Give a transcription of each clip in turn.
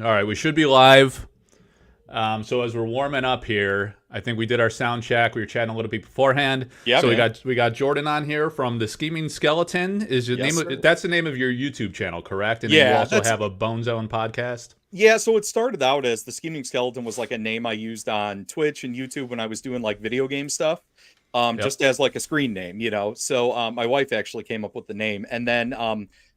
All right, we should be live. So as we're warming up here, I think we did our sound check. We were chatting a little bit beforehand. Yeah, So we man. got we got Jordan on here from the Scheming Skeleton. Is your Yes, name? sir. That's the name of your YouTube channel, correct? And then you Yeah, also that's have a Bone Zone podcast. so it started out as the Scheming Skeleton was like a name I used on Twitch and YouTube when I was doing like video game stuff. Yep. Just as like a screen name. So my wife actually came up with the name. And then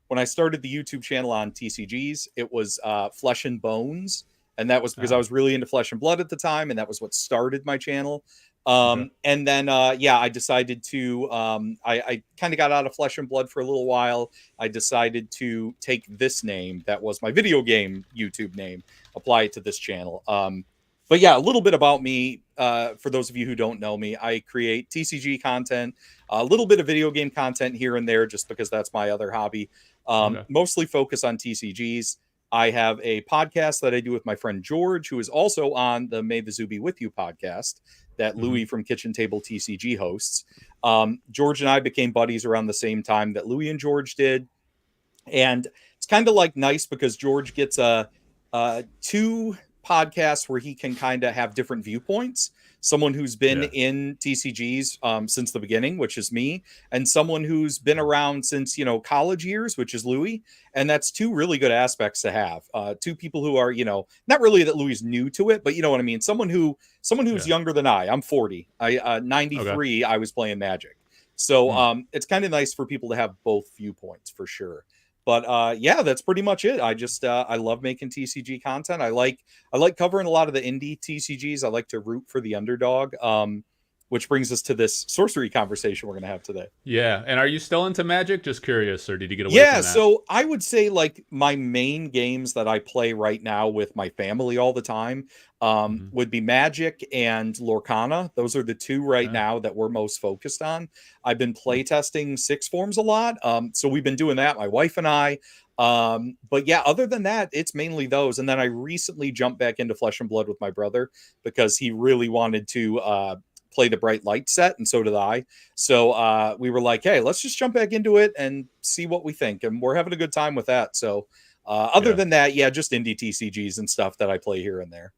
when I started the YouTube channel on TCGs, it was Flesh and Bones. And that was because I Oh, was really into Flesh and Blood at the time, and that was what started my channel. okay. And then yeah, I decided to I kind of got out of Flesh and Blood for a little while. I decided to take this name that was my video game YouTube name, apply it to this channel. But yeah, a little bit about me. For those of you who don't know me, I create TCG content, a little bit of video game content here and there, just because that's my other hobby. Okay. Mostly focus on TCGs. I have a podcast that I do with my friend George, who is also on the May the Zoo Be With You podcast that Mm-hmm. Louis from Kitchen Table TCG hosts. George and I became buddies around the same time that Louis and George did. And it's kind of like nice because George gets two podcasts where he can kind of have different viewpoints. Someone who's been Yeah. in TCGs since the beginning, which is me, and someone who's been around since college years, which is Louis. And that's two really good aspects to have. Two people who are not really that Louis is new to it, but you know what I mean. Someone who's Yeah. younger than I. I'm 40. I Okay. 93. I was playing Magic, so Hmm. it's kind of nice for people to have both viewpoints for sure. But yeah, that's pretty much it. I love making TCG content. I like covering a lot of the indie TCGs. I like to root for the underdog. Which brings us to this sorcery conversation we're gonna have today. Yeah. And are you still into Magic? Just curious, or did you get away Yeah, from that? so I would say like my main games that I play right now with my family all the time Mm-hmm. would be Magic and Lorcana. Those are the two right Yeah. now that we're most focused on. I've been Hmm. playtesting six forms a lot, so we've been doing that, my wife and I. But yeah, other than that, it's mainly those. And then I recently jumped back into Flesh and Blood with my brother because he really wanted to play the Bright Light set, and so did I. So we were like, hey, let's just jump back into it and see what we think. And we're having a good time with that. So other Yeah. than that, yeah, just indie TCGs and stuff that I play here and there.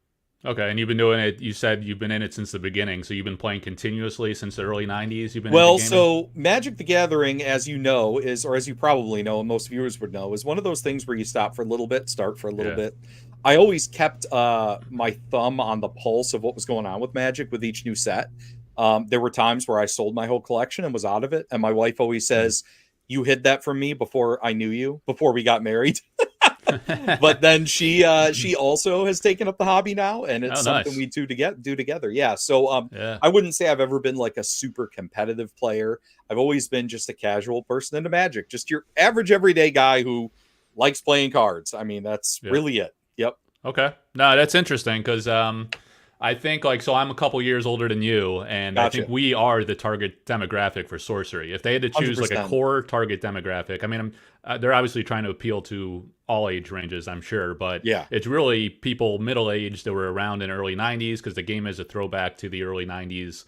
Okay, and you've been doing it. You said you've been in it since the beginning, so you've been playing continuously since the early '90s. You've been into Well, gaming. so Magic the Gathering, as you know, is, or as you probably know, and most viewers would know, is one of those things where you stop for a little bit, start for a little Yeah. bit. I always kept my thumb on the pulse of what was going on with Magic with each new set. There were times where I sold my whole collection and was out of it. And my wife always Mm. says, you hid that from me before I knew you, before we got married. But then she also has taken up the hobby now, and it's Oh, something nice. we do together. Yeah. So Yeah. I wouldn't say I've ever been like a super competitive player. I've always been just a casual person into Magic, just your average everyday guy who likes playing cards. I mean, that's Yeah. really it. Yep. Okay. No, that's interesting because I think like so I'm a couple years older than you, and I think Gotcha. we are the target demographic for sorcery. If they had to choose like a 100%. core target demographic, I mean, they're obviously trying to appeal to all age ranges, I'm sure, but Yeah. it's really people middle aged that were around in early '90s because the game is a throwback to the early '90s.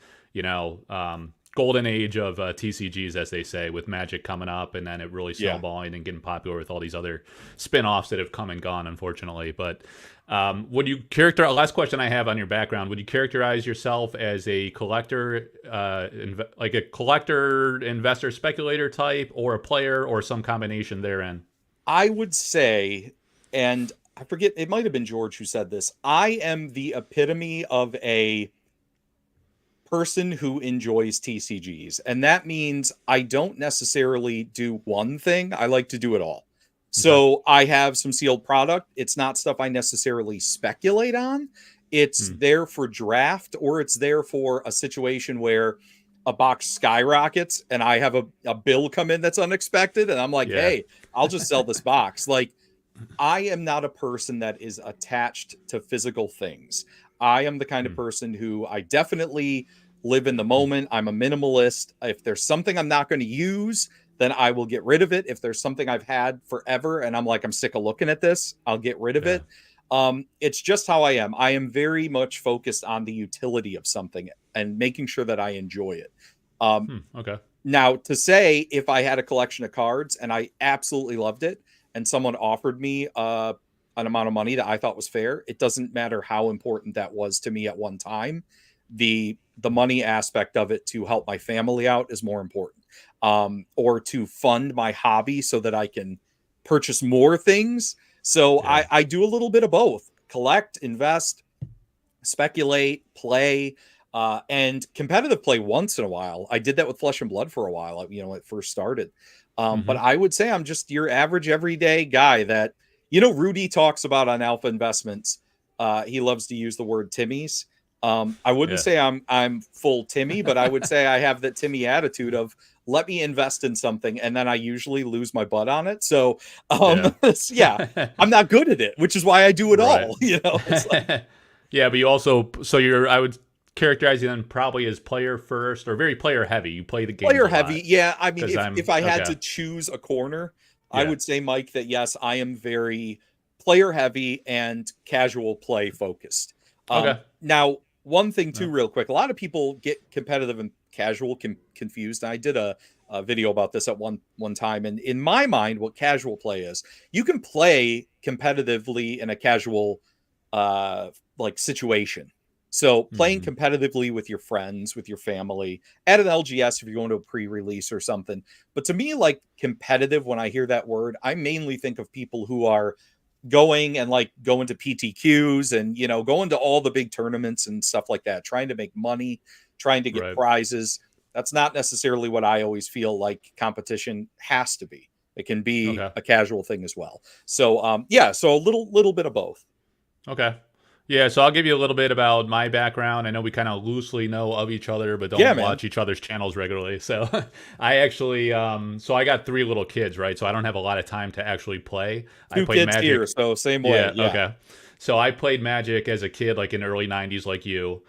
Golden age of TCGs, as they say, with Magic coming up, and then it really Yeah. snowballing and getting popular with all these other spin-offs that have come and gone, unfortunately. But would you character? Last question I have on your background: would you characterize yourself as a collector, like a collector, investor, speculator type, or a player, or some combination therein? I would say, and I forget, it might have been George who said this. I am the epitome of a person who enjoys TCGs. And that means I don't necessarily do one thing, I like to do it all. Okay. So I have some sealed product. It's not stuff I necessarily speculate on. It's Hmm. there for draft, or it's there for a situation where a box skyrockets and I have a bill come in that's unexpected. And I'm like, Yeah. hey, I'll just sell this box. Like, I am not a person that is attached to physical things. I am the kind of Hmm. person who I definitely live in the moment. I'm a minimalist. If there's something I'm not going to use, then I will get rid of it. If there's something I've had forever and I'm like, I'm sick of looking at this, I'll get rid of Yeah. it. It's just how I am. I am very much focused on the utility of something and making sure that I enjoy it. Um, Hmm. Okay. Now, to say if I had a collection of cards and I absolutely loved it, and someone offered me an amount of money that I thought was fair. It doesn't matter how important that was to me at one time. The money aspect of it to help my family out is more important, or to fund my hobby so that I can purchase more things. So Yeah. I do a little bit of both: collect, invest, speculate, play, and competitive play once in a while. I did that with Flesh and Blood for a while, when it first started. But I would say I'm just your average everyday guy that, Rudy talks about on Alpha Investments. He loves to use the word Timmy's. I wouldn't Yeah. say I'm full Timmy, but I would say I have that Timmy attitude of let me invest in something, and then I usually lose my butt on it. So, Yeah. yeah, I'm not good at it, which is why I do it Right. all. It's like Yeah, but you also, so you're, I would characterize you then probably as player first or very player heavy. You play the games player a lot. heavy. Yeah, I mean, Because if I had okay. to choose a corner, I Yeah. would say, Mike, that yes, I am very player heavy and casual play focused. Okay. Now, one thing Yeah. too, real quick, a lot of people get competitive and casual confused. And I did a video about this at one time, and in my mind, what casual play is, you can play competitively in a casual like situation. So playing Mm-hmm. competitively with your friends, with your family, at an LGS if you're going to a pre-release or something. But to me, like competitive, when I hear that word, I mainly think of people who are going and like going to PTQs and going to all the big tournaments and stuff like that, trying to make money, trying to get Right. prizes. That's not necessarily what I always feel like competition has to be. It can be Okay. a casual thing as well. So yeah, so a little bit of both. Okay. Yeah, so I'll give you a little bit about my background. I know we kind of loosely know of each other, but Yeah, don't man. watch each other's channels regularly. So I actually, so I got 3 little kids, right? So I don't have a lot of time to actually play. I Two played kids here, Magic. so same way. Yeah, Yeah. okay. So I played Magic as a kid, like in early 90s, like you,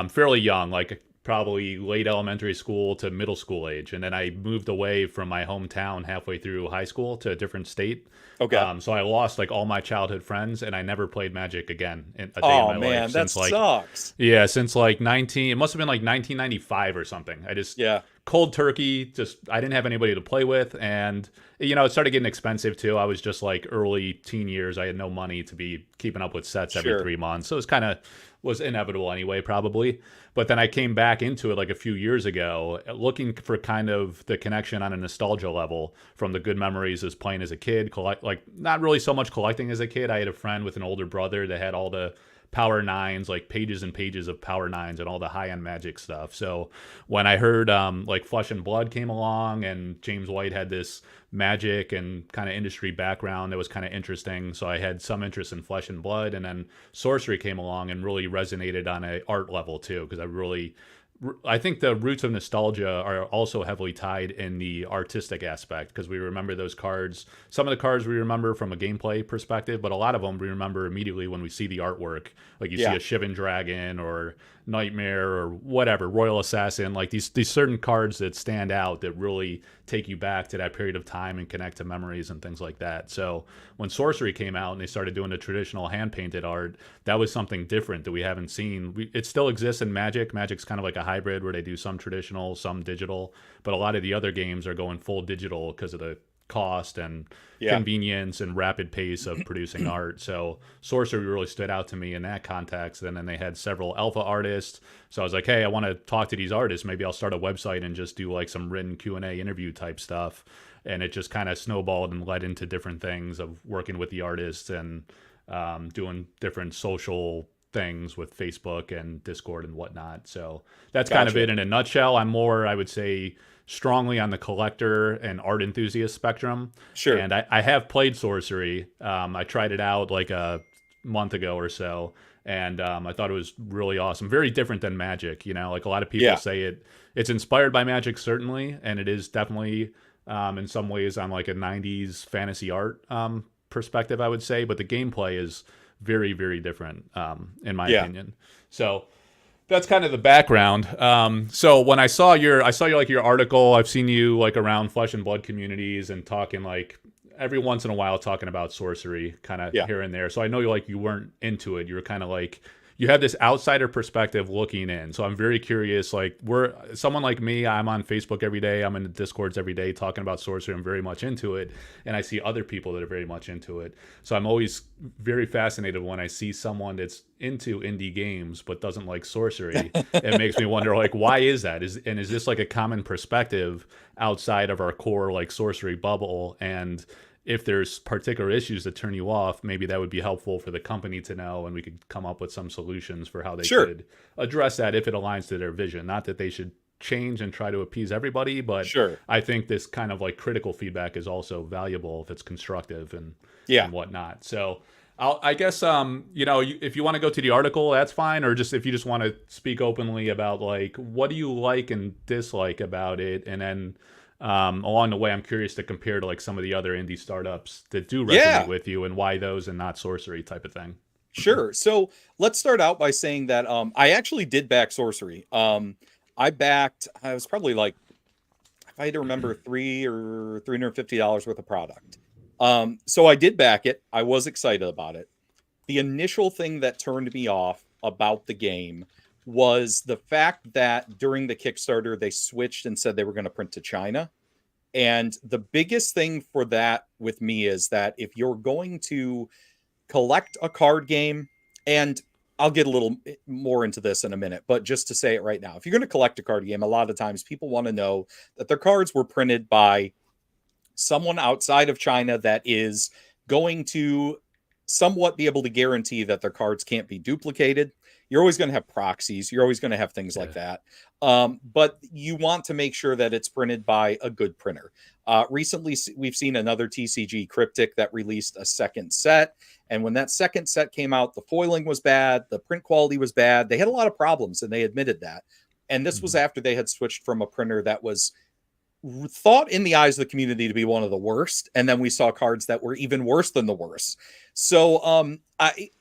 fairly young, like probably late elementary school to middle school age. And then I moved away from my hometown halfway through high school to a different state. Okay. So I lost like all my childhood friends, and I never played Magic again in a day in Oh my life man, that since like, sucks. yeah, since like 19, it must have been like 1995 or something. I just Yeah. cold turkey, just I didn't have anybody to play with, and it started getting expensive too. I was just like early teen years. I had no money to be keeping up with sets every Sure. 3 months. So it was kind of was inevitable anyway, probably. But then I came back into it like a few years ago, looking for kind of the connection on a nostalgia level from the good memories as playing as a kid, like not really so much collecting as a kid. I had a friend with an older brother that had all the Power Nines, like pages and pages of Power Nines and all the high end Magic stuff. So when I heard like Flesh and Blood came along and James White had this Magic and kind of industry background that was kind of interesting, so I had some interest in Flesh and Blood, and then Sorcery came along and really resonated on a art level too, because I think the roots of nostalgia are also heavily tied in the artistic aspect, because we remember those cards. Some of the cards we remember from a gameplay perspective, but a lot of them we remember immediately when we see the artwork. Like you see Yeah. a Shivan Dragon or Nightmare or whatever, Royal Assassin, like these certain cards that stand out that really take you back to that period of time and connect to memories and things like that. So when Sorcery came out and they started doing the traditional hand painted art, that was something different that we haven't seen. It still exists in Magic. Magic's kind of like a hybrid where they do some traditional, some digital, but a lot of the other games are going full digital because of the cost and Yeah. convenience and rapid pace of producing art. So Sorcery really stood out to me in that context. And then they had several alpha artists. So I was like, hey, I want to talk to these artists. Maybe I'll start a website and just do like some written Q&A interview type stuff. And it just kind of snowballed and led into different things of working with the artists and doing different social things with Facebook and Discord and whatnot. So that's kind of Gotcha. it in a nutshell. I'm more, I would say, strongly on the collector and art enthusiast spectrum. Sure. And I have played Sorcery. I tried it out like a month ago or so, and I thought it was really awesome. Very different than Magic. Like a lot of people Yeah. say it's inspired by Magic, certainly, and it is definitely in some ways on like a 90s fantasy art perspective, I would say. But the gameplay is very, very different in my Yeah. opinion. So that's kind of the background. So when I saw your like your article, I've seen you like around Flesh and Blood communities and talking like every once in a while talking about Sorcery kind of Yeah. here and there. So I know you weren't into it. You were kind of like, you have this outsider perspective looking in. So I'm very curious. Like, we're someone like me. I'm on Facebook every day. I'm in the Discords every day talking about Sorcery. I'm very much into it, and I see other people that are very much into it. So I'm always very fascinated when I see someone that's into indie games but doesn't like Sorcery. It makes me wonder, like, why is that? Is this like a common perspective outside of our core like Sorcery bubble? And if there's particular issues that turn you off, maybe that would be helpful for the company to know, and we could come up with some solutions for how they Sure. could address that if it aligns to their vision. Not that they should change and try to appease everybody, but Sure. I think this kind of like critical feedback is also valuable if it's constructive and Yeah. and whatnot. So I guess if you want to go to the article, that's fine, or just if you just want to speak openly about like what do you like and dislike about it, and then along the way, I'm curious to compare to like some of the other indie startups that do resonate Yeah. with you, and why those and not Sorcery type of thing. Sure. So let's start out by saying that I actually did back Sorcery. I was probably like, if I had to remember, $350 worth of product. So I did back it. I was excited about it. The initial thing that turned me off about the game was the fact that during the Kickstarter, they switched and said they were going to print to China. And the biggest thing for that with me is that if you're going to collect a card game, and I'll get a little more into this in a minute, but just to say it right now, if you're going to collect a card game, a lot of times people want to know that their cards were printed by someone outside of China that is going to somewhat be able to guarantee that their cards can't be duplicated. You're always going to have proxies. You're always going to have things like that. But you want to make sure that it's printed by a good printer. Recently, we've seen another TCG Cryptic that released a second set. And when that second set came out, the foiling was bad. The print quality was bad. They had a lot of problems, and they admitted that. And this was after they had switched from a printer that was thought in the eyes of the community to be one of the worst, and then we saw cards that were even worse than the worst. So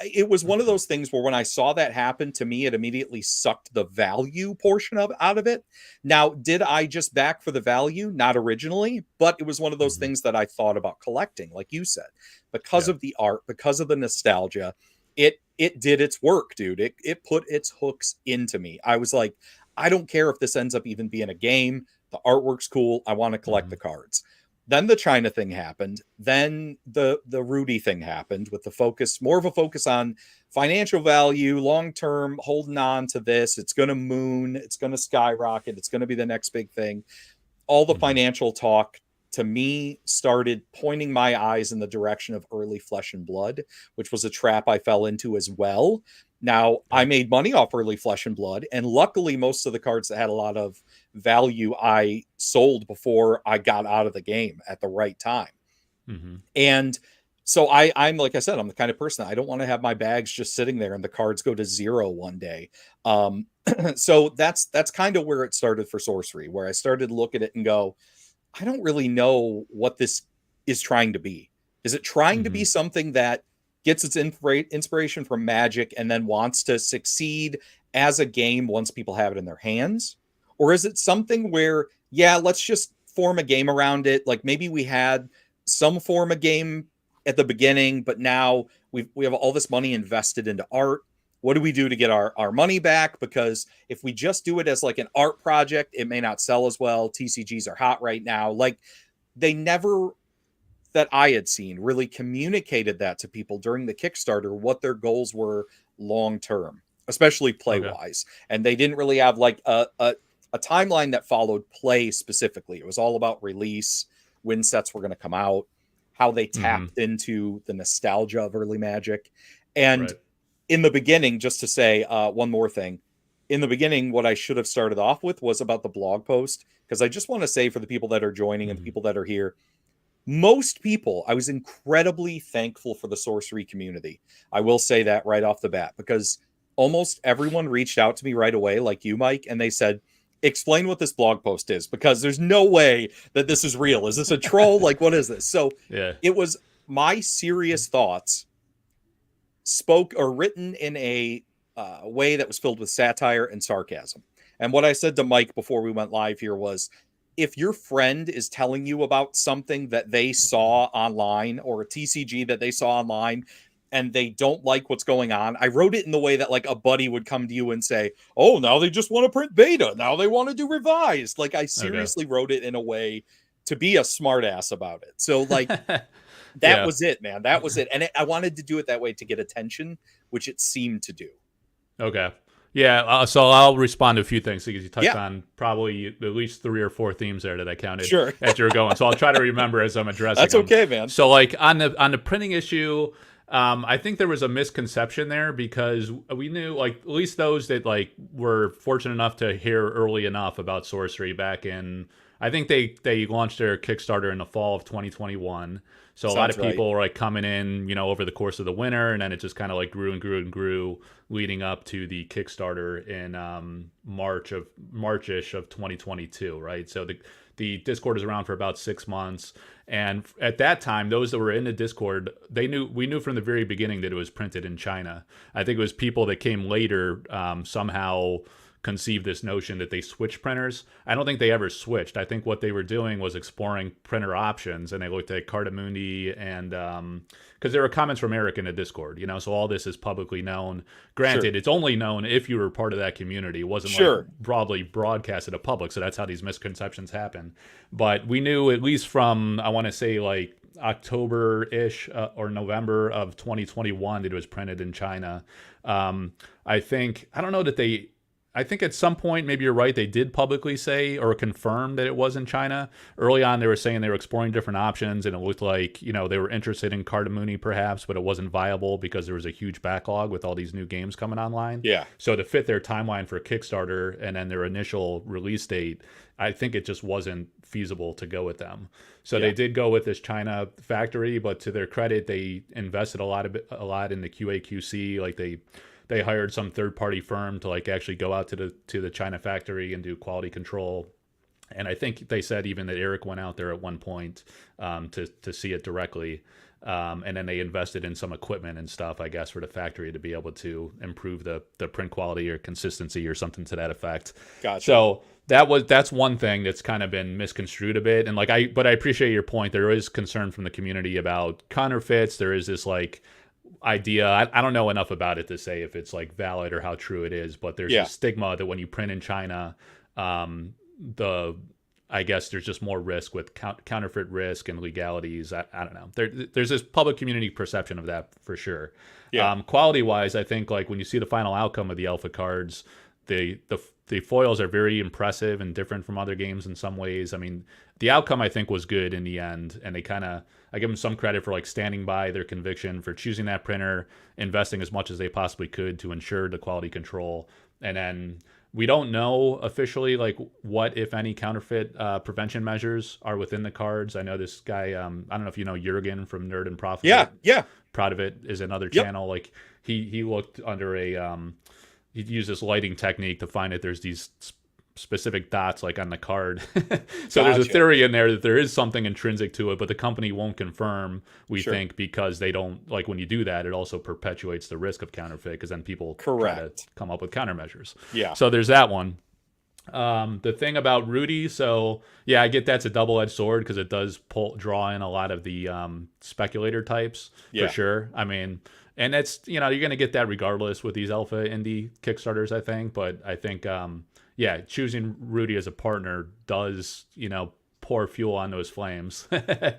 it was one of those things where when I saw that happen to me, it immediately sucked the value portion of out of it. Now, did I just back for the value? Not originally, but it was one of those things that I thought about collecting, like you said, because of the art, because of the nostalgia. It did its work, dude. It put its hooks into me. I was like, I don't care if this ends up even being a game. The artwork's cool. I want to collect the cards. Then the China thing happened. Then the Rudy thing happened with the focus, more of a focus on financial value, long-term, holding on to this. It's going to moon. It's going to skyrocket. It's going to be the next big thing. All the financial talk, to me, started pointing my eyes in the direction of early Flesh and Blood, which was a trap I fell into as well. Now, I made money off early Flesh and Blood, and luckily most of the cards that had a lot of value I sold before I got out of the game at the right time. And so I'm like I said, I'm the kind of person, I don't want to have my bags just sitting there and the cards go to zero one day. So that's kind of where it started for Sorcery, where I started to look at it and go, I don't really know what this is trying to be. Is it trying to be something that gets its inspiration from Magic and then wants to succeed as a game once people have it in their hands? Or is it something where, yeah, let's just form a game around it? Like maybe we had some form of game at the beginning, but now we have all this money invested into art. What do we do to get our money back? Because if we just do it as like an art project, it may not sell as well. TCGs are hot right now. Like they never, that I had seen, really communicated that to people during the Kickstarter, what their goals were long-term, especially play-wise. And they didn't really have like a timeline that followed play specifically. It was all about release, when sets were going to come out, how they tapped into the nostalgia of early Magic. And in the beginning, just to say one more thing, in the beginning, what I should have started off with was about the blog post, because I just want to say for the people that are joining and the people that are here, most people, I was incredibly thankful for the Sorcery community. I will say that right off the bat, because almost everyone reached out to me right away, like you, Mike, and they said, explain what this blog post is, because there's no way that this is real. Is this a troll? Like, what is this? So it was my serious thoughts spoke or written in a way that was filled with satire and sarcasm. And what I said to Mike before we went live here was, if your friend is telling you about something that they saw online or a TCG that they saw online, and they don't like what's going on. I wrote it in the way that like a buddy would come to you and say, "Oh, now they just want to print beta. Now they want to do revised." Like I Okay. seriously wrote it in a way to be a smartass about it. So like that Yeah. was it, man. That was it. And I wanted to do it that way to get attention, which it seemed to do. Okay. Yeah. So I'll respond to a few things because you touched Yeah, on probably at least 3 or 4 themes there that I counted sure. as you were going. So I'll try to remember as I'm addressing That's them. okay, man. So like on the printing issue, I think there was a misconception there because we knew like at least those that like were fortunate enough to hear early enough about Sorcery back in. I think they launched their Kickstarter in the fall of 2021. So a lot Sounds of right. people were like coming in, over the course of the winter, and then it just kind of like grew and grew and grew, leading up to the Kickstarter in Marchish of 2022, right? So the Discord is around for about 6 months, and at that time, those that were in the Discord, we knew from the very beginning that it was printed in China. I think it was people that came later somehow conceived this notion that they switched printers. I don't think they ever switched. I think what they were doing was exploring printer options, and they looked at Cartamundi and because there were comments from Eric in the Discord, so all this is publicly known. Granted, Sure. it's only known if you were part of that community. It wasn't like Sure. broadly broadcasted to public, so that's how these misconceptions happen. But we knew at least from, I want to say, like October-ish or November of 2021 that it was printed in China. I don't know that I think at some point, maybe you're right, they did publicly say or confirm that it was in China. Early on, they were saying they were exploring different options, and it looked like, they were interested in Cardamuni perhaps, but it wasn't viable because there was a huge backlog with all these new games coming online. Yeah. So to fit their timeline for Kickstarter and then their initial release date, I think it just wasn't feasible to go with them. So Yeah. they did go with this China factory, but to their credit, they invested a lot in the QA/QC. Like they hired some third-party firm to like actually go out to the China factory and do quality control. And I think they said even that Eric went out there at one point to see it directly. And then they invested in some equipment and stuff, I guess, for the factory to be able to improve the print quality or consistency or something to that effect. Gotcha. So that's one thing that's kind of been misconstrued a bit. And but I appreciate your point. There is concern from the community about counterfeits. There is this like idea. I don't know enough about it to say if it's like valid or how true it is, but there's a stigma that when you print in China, I guess there's just more risk with counterfeit risk and legalities. I don't know. There's this public community perception of that for sure. Yeah. Quality wise, I think like when you see the final outcome of the alpha cards, the foils are very impressive and different from other games in some ways. I mean, the outcome I think was good in the end, and I give them some credit for like standing by their conviction for choosing that printer, investing as much as they possibly could to ensure the quality control, and then we don't know officially like what, if any, counterfeit prevention measures are within the cards. I know this guy, I don't know if you know Jurgen from Nerd and Profit. Yeah. Proud of It is another Yep. channel. Like he looked under he used this lighting technique to find that there's these specific dots like on the card. So there's a Gotcha. theory in there that there is something intrinsic to it, but the company won't confirm, we Sure. think, because they don't like when you do that, it also perpetuates the risk of counterfeit because then people try to Correct. come up with countermeasures. Yeah. So there's that one. The thing about Rudy, so yeah, I get that's a double-edged sword because it does draw in a lot of the speculator types Yeah. for sure. I mean, and that's you're going to get that regardless with these alpha indie Kickstarters, I think. But I think yeah, choosing Rudy as a partner does pour fuel on those flames.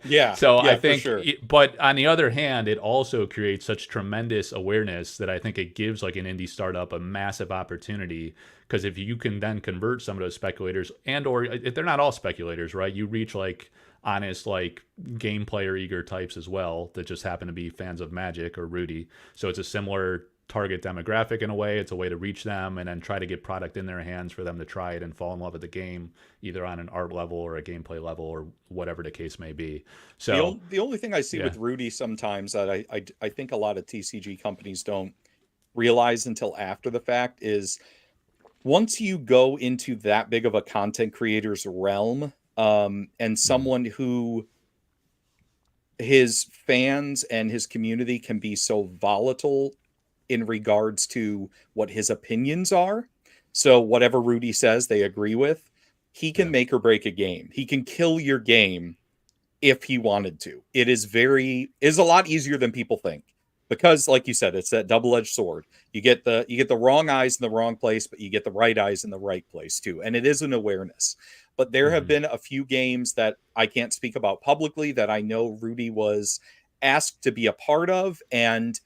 Yeah. So Yeah, I think, for sure. but on the other hand, it also creates such tremendous awareness that I think it gives like an indie startup a massive opportunity. Because if you can then convert some of those speculators, and or if they're not all speculators, right? You reach like honest like game player eager types as well that just happen to be fans of Magic or Rudy. So it's a similar target demographic in a way. It's a way to reach them and then try to get product in their hands for them to try it and fall in love with the game, either on an art level or a gameplay level or whatever the case may be. So The only thing I see yeah. with Rudy sometimes that I think a lot of TCG companies don't realize until after the fact is once you go into that big of a content creator's realm, and someone who his fans and his community can be so volatile in regards to what his opinions are. So whatever Rudy says, they agree with. He can make or break a game. He can kill your game if he wanted to. It is a lot easier than people think. because, like you said, it's that double-edged sword. You get the wrong eyes in the wrong place, but you get the right eyes in the right place too, and it is an awareness. But there have Hmm. been a few games that I can't speak about publicly that I know Rudy was asked to be a part of, and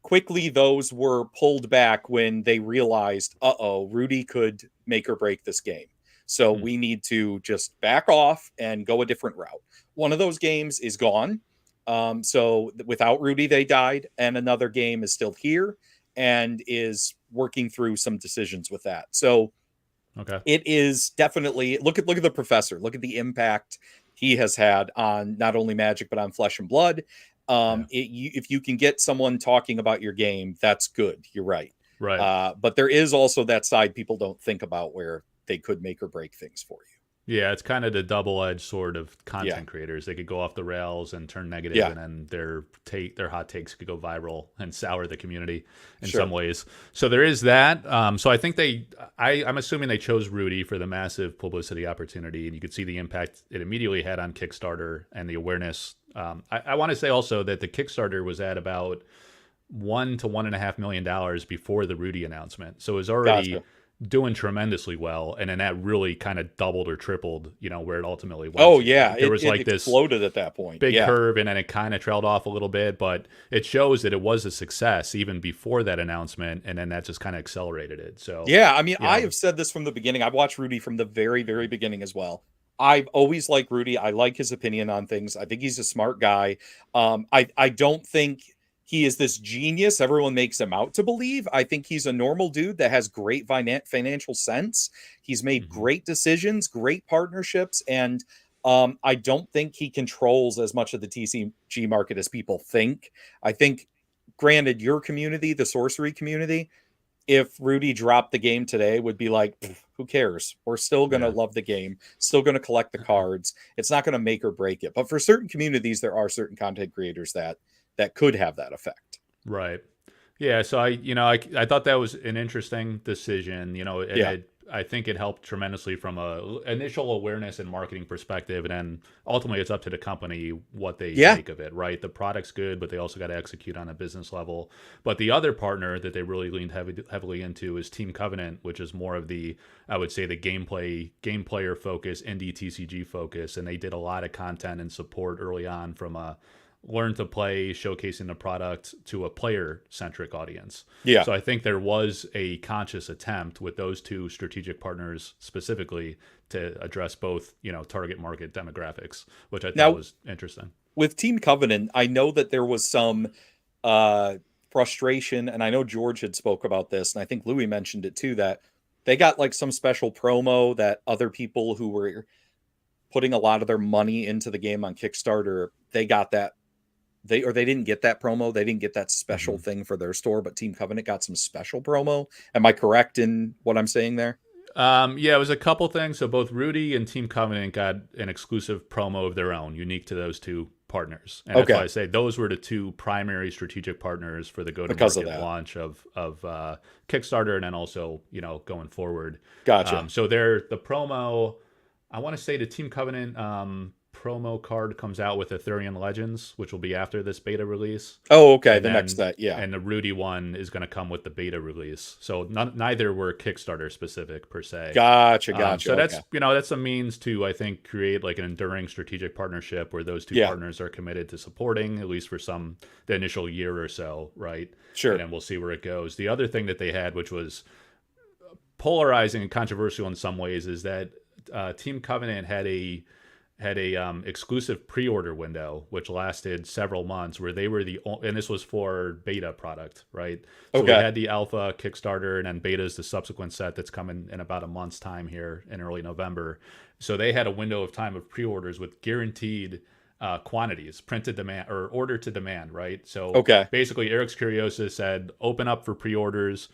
quickly those were pulled back when they realized, uh-oh, Rudy could make or break this game. So we need to just back off and go a different route. One of those games is gone. So without Rudy, they died. And another game is still here and is working through some decisions with that. So Okay. it is definitely look at the professor. Look at the impact he has had on not only Magic but on Flesh and Blood. Yeah. If you can get someone talking about your game, that's good. You're right. Right. But there is also that side people don't think about where they could make or break things for you. Yeah, it's kind of the double-edged sword of Yeah, content creators. They could go off the rails and turn negative, yeah, and then their hot takes could go viral and sour the community in some sure. ways. So there is that. So I think I'm assuming they chose Rudy for the massive publicity opportunity, and you could see the impact it immediately had on Kickstarter and the awareness. I want to say also that the Kickstarter was at about $1 to $1.5 million before the Rudy announcement, so it was already Gotcha. doing tremendously well, and then that really kind of doubled or tripled, where it ultimately went Oh to. yeah, Like there it, was it like this exploded at that point. big Yeah. curve, and then it kind of trailed off a little bit, but it shows that it was a success even before that announcement, and then that just kind of accelerated it. So, Yeah, I mean, you I know, have said this from the beginning. I've watched Rudy from the very, very beginning as well. I've always liked Rudy. I like his opinion on things. I think he's a smart guy. I don't think he is this genius everyone makes him out to believe. I think he's a normal dude that has great financial sense. He's made hmm great decisions, great partnerships, and I don't think he controls as much of the TCG market as people think. I think, granted, your community, the sorcery community, if Rudy dropped the game today, would be like, who cares? We're still going to yeah, love the game, still going to collect the cards. It's not going to make or break it. But for certain communities, there are certain content creators that could have that effect. right. Yeah, so I thought that was an interesting decision, and Yeah. I think it helped tremendously from a initial awareness and marketing perspective, and then ultimately it's up to the company what they Yeah. make of it, right? The product's good, but they also got to execute on a business level. But the other partner that they really leaned heavily into is Team Covenant, which is more of the, I would say, the game player focus, indie TCG focus, and they did a lot of content and support early on from a learn to play, showcasing the product to a player centric audience. Yeah. So I think there was a conscious attempt with those two strategic partners specifically to address both, target market demographics, which I thought Now, was interesting. with Team Covenant, I know that there was some uh, frustration, and I know George had spoke about this, and I think Louis mentioned it too, that they got like some special promo that other people who were putting a lot of their money into the game on Kickstarter, they got that they didn't get that promo. They didn't get that special hmm thing for their store, but Team Covenant got some special promo. Am I correct in what I'm saying there? Yeah, it was a couple things. So both Rudy and Team Covenant got an exclusive promo of their own, unique to those two partners, and that's why Okay, I say those were the two primary strategic partners for the because of go-to-market that. launch of Kickstarter, and then also going forward. Gotcha. So they're the promo. I want to say the Team Covenant promo card comes out with Ethereum Legends, which will be after this beta release, Oh, okay. and The next then set, yeah. and the Rudy one is going to come with the beta release. So neither were Kickstarter specific per se. Gotcha, gotcha. So Okay. that's a means to, I think, create like an enduring strategic partnership where those two Yeah, partners are committed to supporting at least for the initial year or so, right? And sure. then we'll see where it goes. The other thing that they had, which was polarizing and controversial in some ways, is that Team Covenant had a exclusive pre-order window which lasted several months, where they were and this was for beta product, right? So we Okay. had the alpha Kickstarter, and then beta is the subsequent set that's coming in about a month's time here in early November. So they had a window of time of pre-orders with guaranteed quantities, printed demand or order to demand, right? So Okay. basically Eric's Curiosa said open up for pre-orders,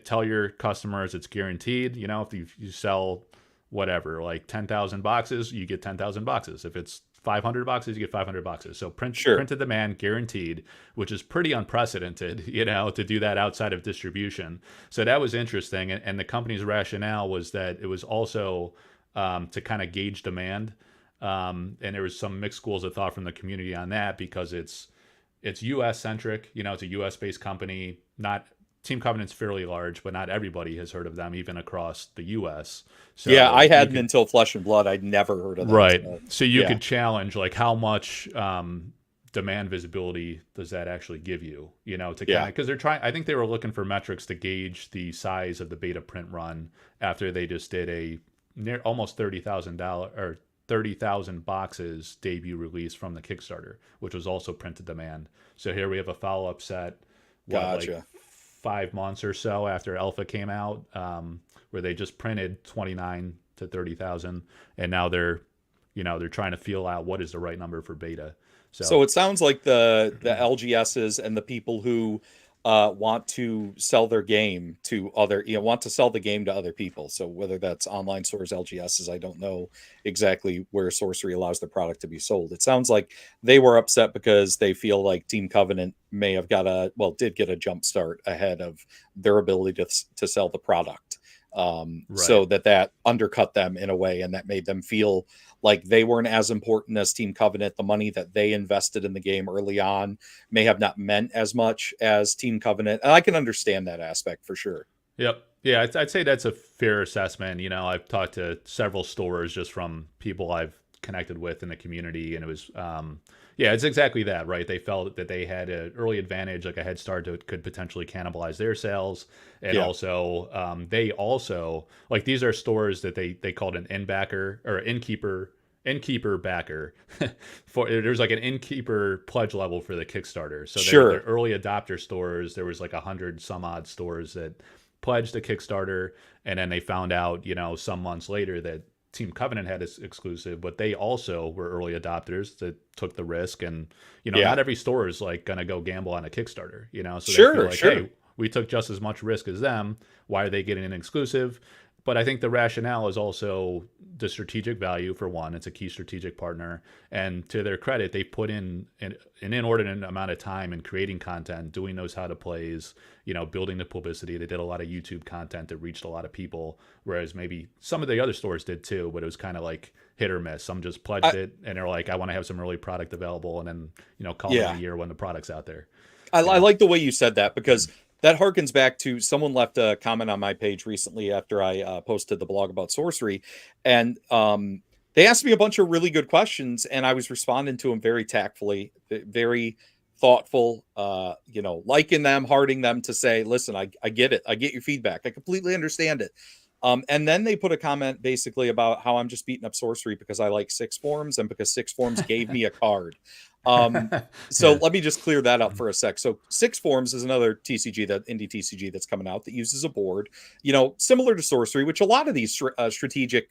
tell your customers it's guaranteed. If you sell whatever, like 10,000 boxes, you get 10,000 boxes. If it's 500 boxes, you get 500 boxes. So Sure. printed demand guaranteed, which is pretty unprecedented, to do that outside of distribution. So that was interesting. And the company's rationale was that it was also to kind of gauge demand. And there was some mixed schools of thought from the community on that, because it's it's US centric. You know, it's a US based company. Not Team Covenant's fairly large, but not everybody has heard of them, even across the US. Yeah, I So you hadn't could until Flesh and Blood. I'd never heard of them. right. So, So you yeah, could challenge like how much demand visibility does that actually give you? You know, to kind yeah, of because they're trying. I think they were looking for metrics to gauge the size of the beta print run after they just did a near almost $30,000 or 30,000 boxes debut release from the Kickstarter, which was also print to demand. So here we have a follow up set. What like gotcha. 5 months or so after Alpha came out, where they just printed 29 to 30,000, and now they're trying to feel out what is the right number for beta. So So it sounds like the LGSs and the people who want to sell their game to other, want to sell the game to other people. So whether that's online stores, LGSs, I don't know exactly where Sorcery allows their product to be sold. It sounds like they were upset because they feel like Team Covenant may have did get a jump start ahead of their ability to sell the product. right. So that undercut them in a way, and that made them feel like they weren't as important as Team Covenant. The money that they invested in the game early on may have not meant as much as Team Covenant. And I can understand that aspect for sure. Yep. Yeah, I'd say that's a fair assessment. You know, I've talked to several stores just from people I've connected with in the community, and it was, yeah, it's exactly that, right? They felt that they had an early advantage, like a head start that could potentially cannibalize their sales, and Yeah, also, they also like these are stores that they called an in backer or innkeeper backer for there's like an innkeeper pledge level for the Kickstarter. So they're sure. early adopter stores. There was like 100 some odd stores that pledged a Kickstarter, and then they found out, some months later that Team Covenant had this exclusive, but they also were early adopters that took the risk. And Yeah, not every store is like gonna go gamble on a Kickstarter. So they feel sure, like, sure. hey, we took just as much risk as them. Why are they getting an exclusive? But I think the rationale is also the strategic value. For one, it's a key strategic partner, and to their credit, they put in an inordinate amount of time in creating content, doing those how to plays, building the publicity. They did a lot of YouTube content that reached a lot of people, whereas maybe some of the other stores did too, but it was kind of like hit or miss. Some just pledged I, it and they're like, I want to have some early product available, and then call me in yeah, a year when the product's out there. I You know. like the way you said that, because that harkens back to someone left a comment on my page recently after I posted the blog about sorcery, and they asked me a bunch of really good questions, and I was responding to them very tactfully, very thoughtful, liking them, hearting them to say, listen, I get it. I get your feedback. I completely understand it. And then they put a comment basically about how I'm just beating up sorcery because I like Six Forms and because Six Forms gave me a card. Um, so Yeah. let me just clear that up for a sec. So Six Forms is another TCG, that indie TCG that's coming out, that uses a board, similar to Sorcery, which a lot of these strategic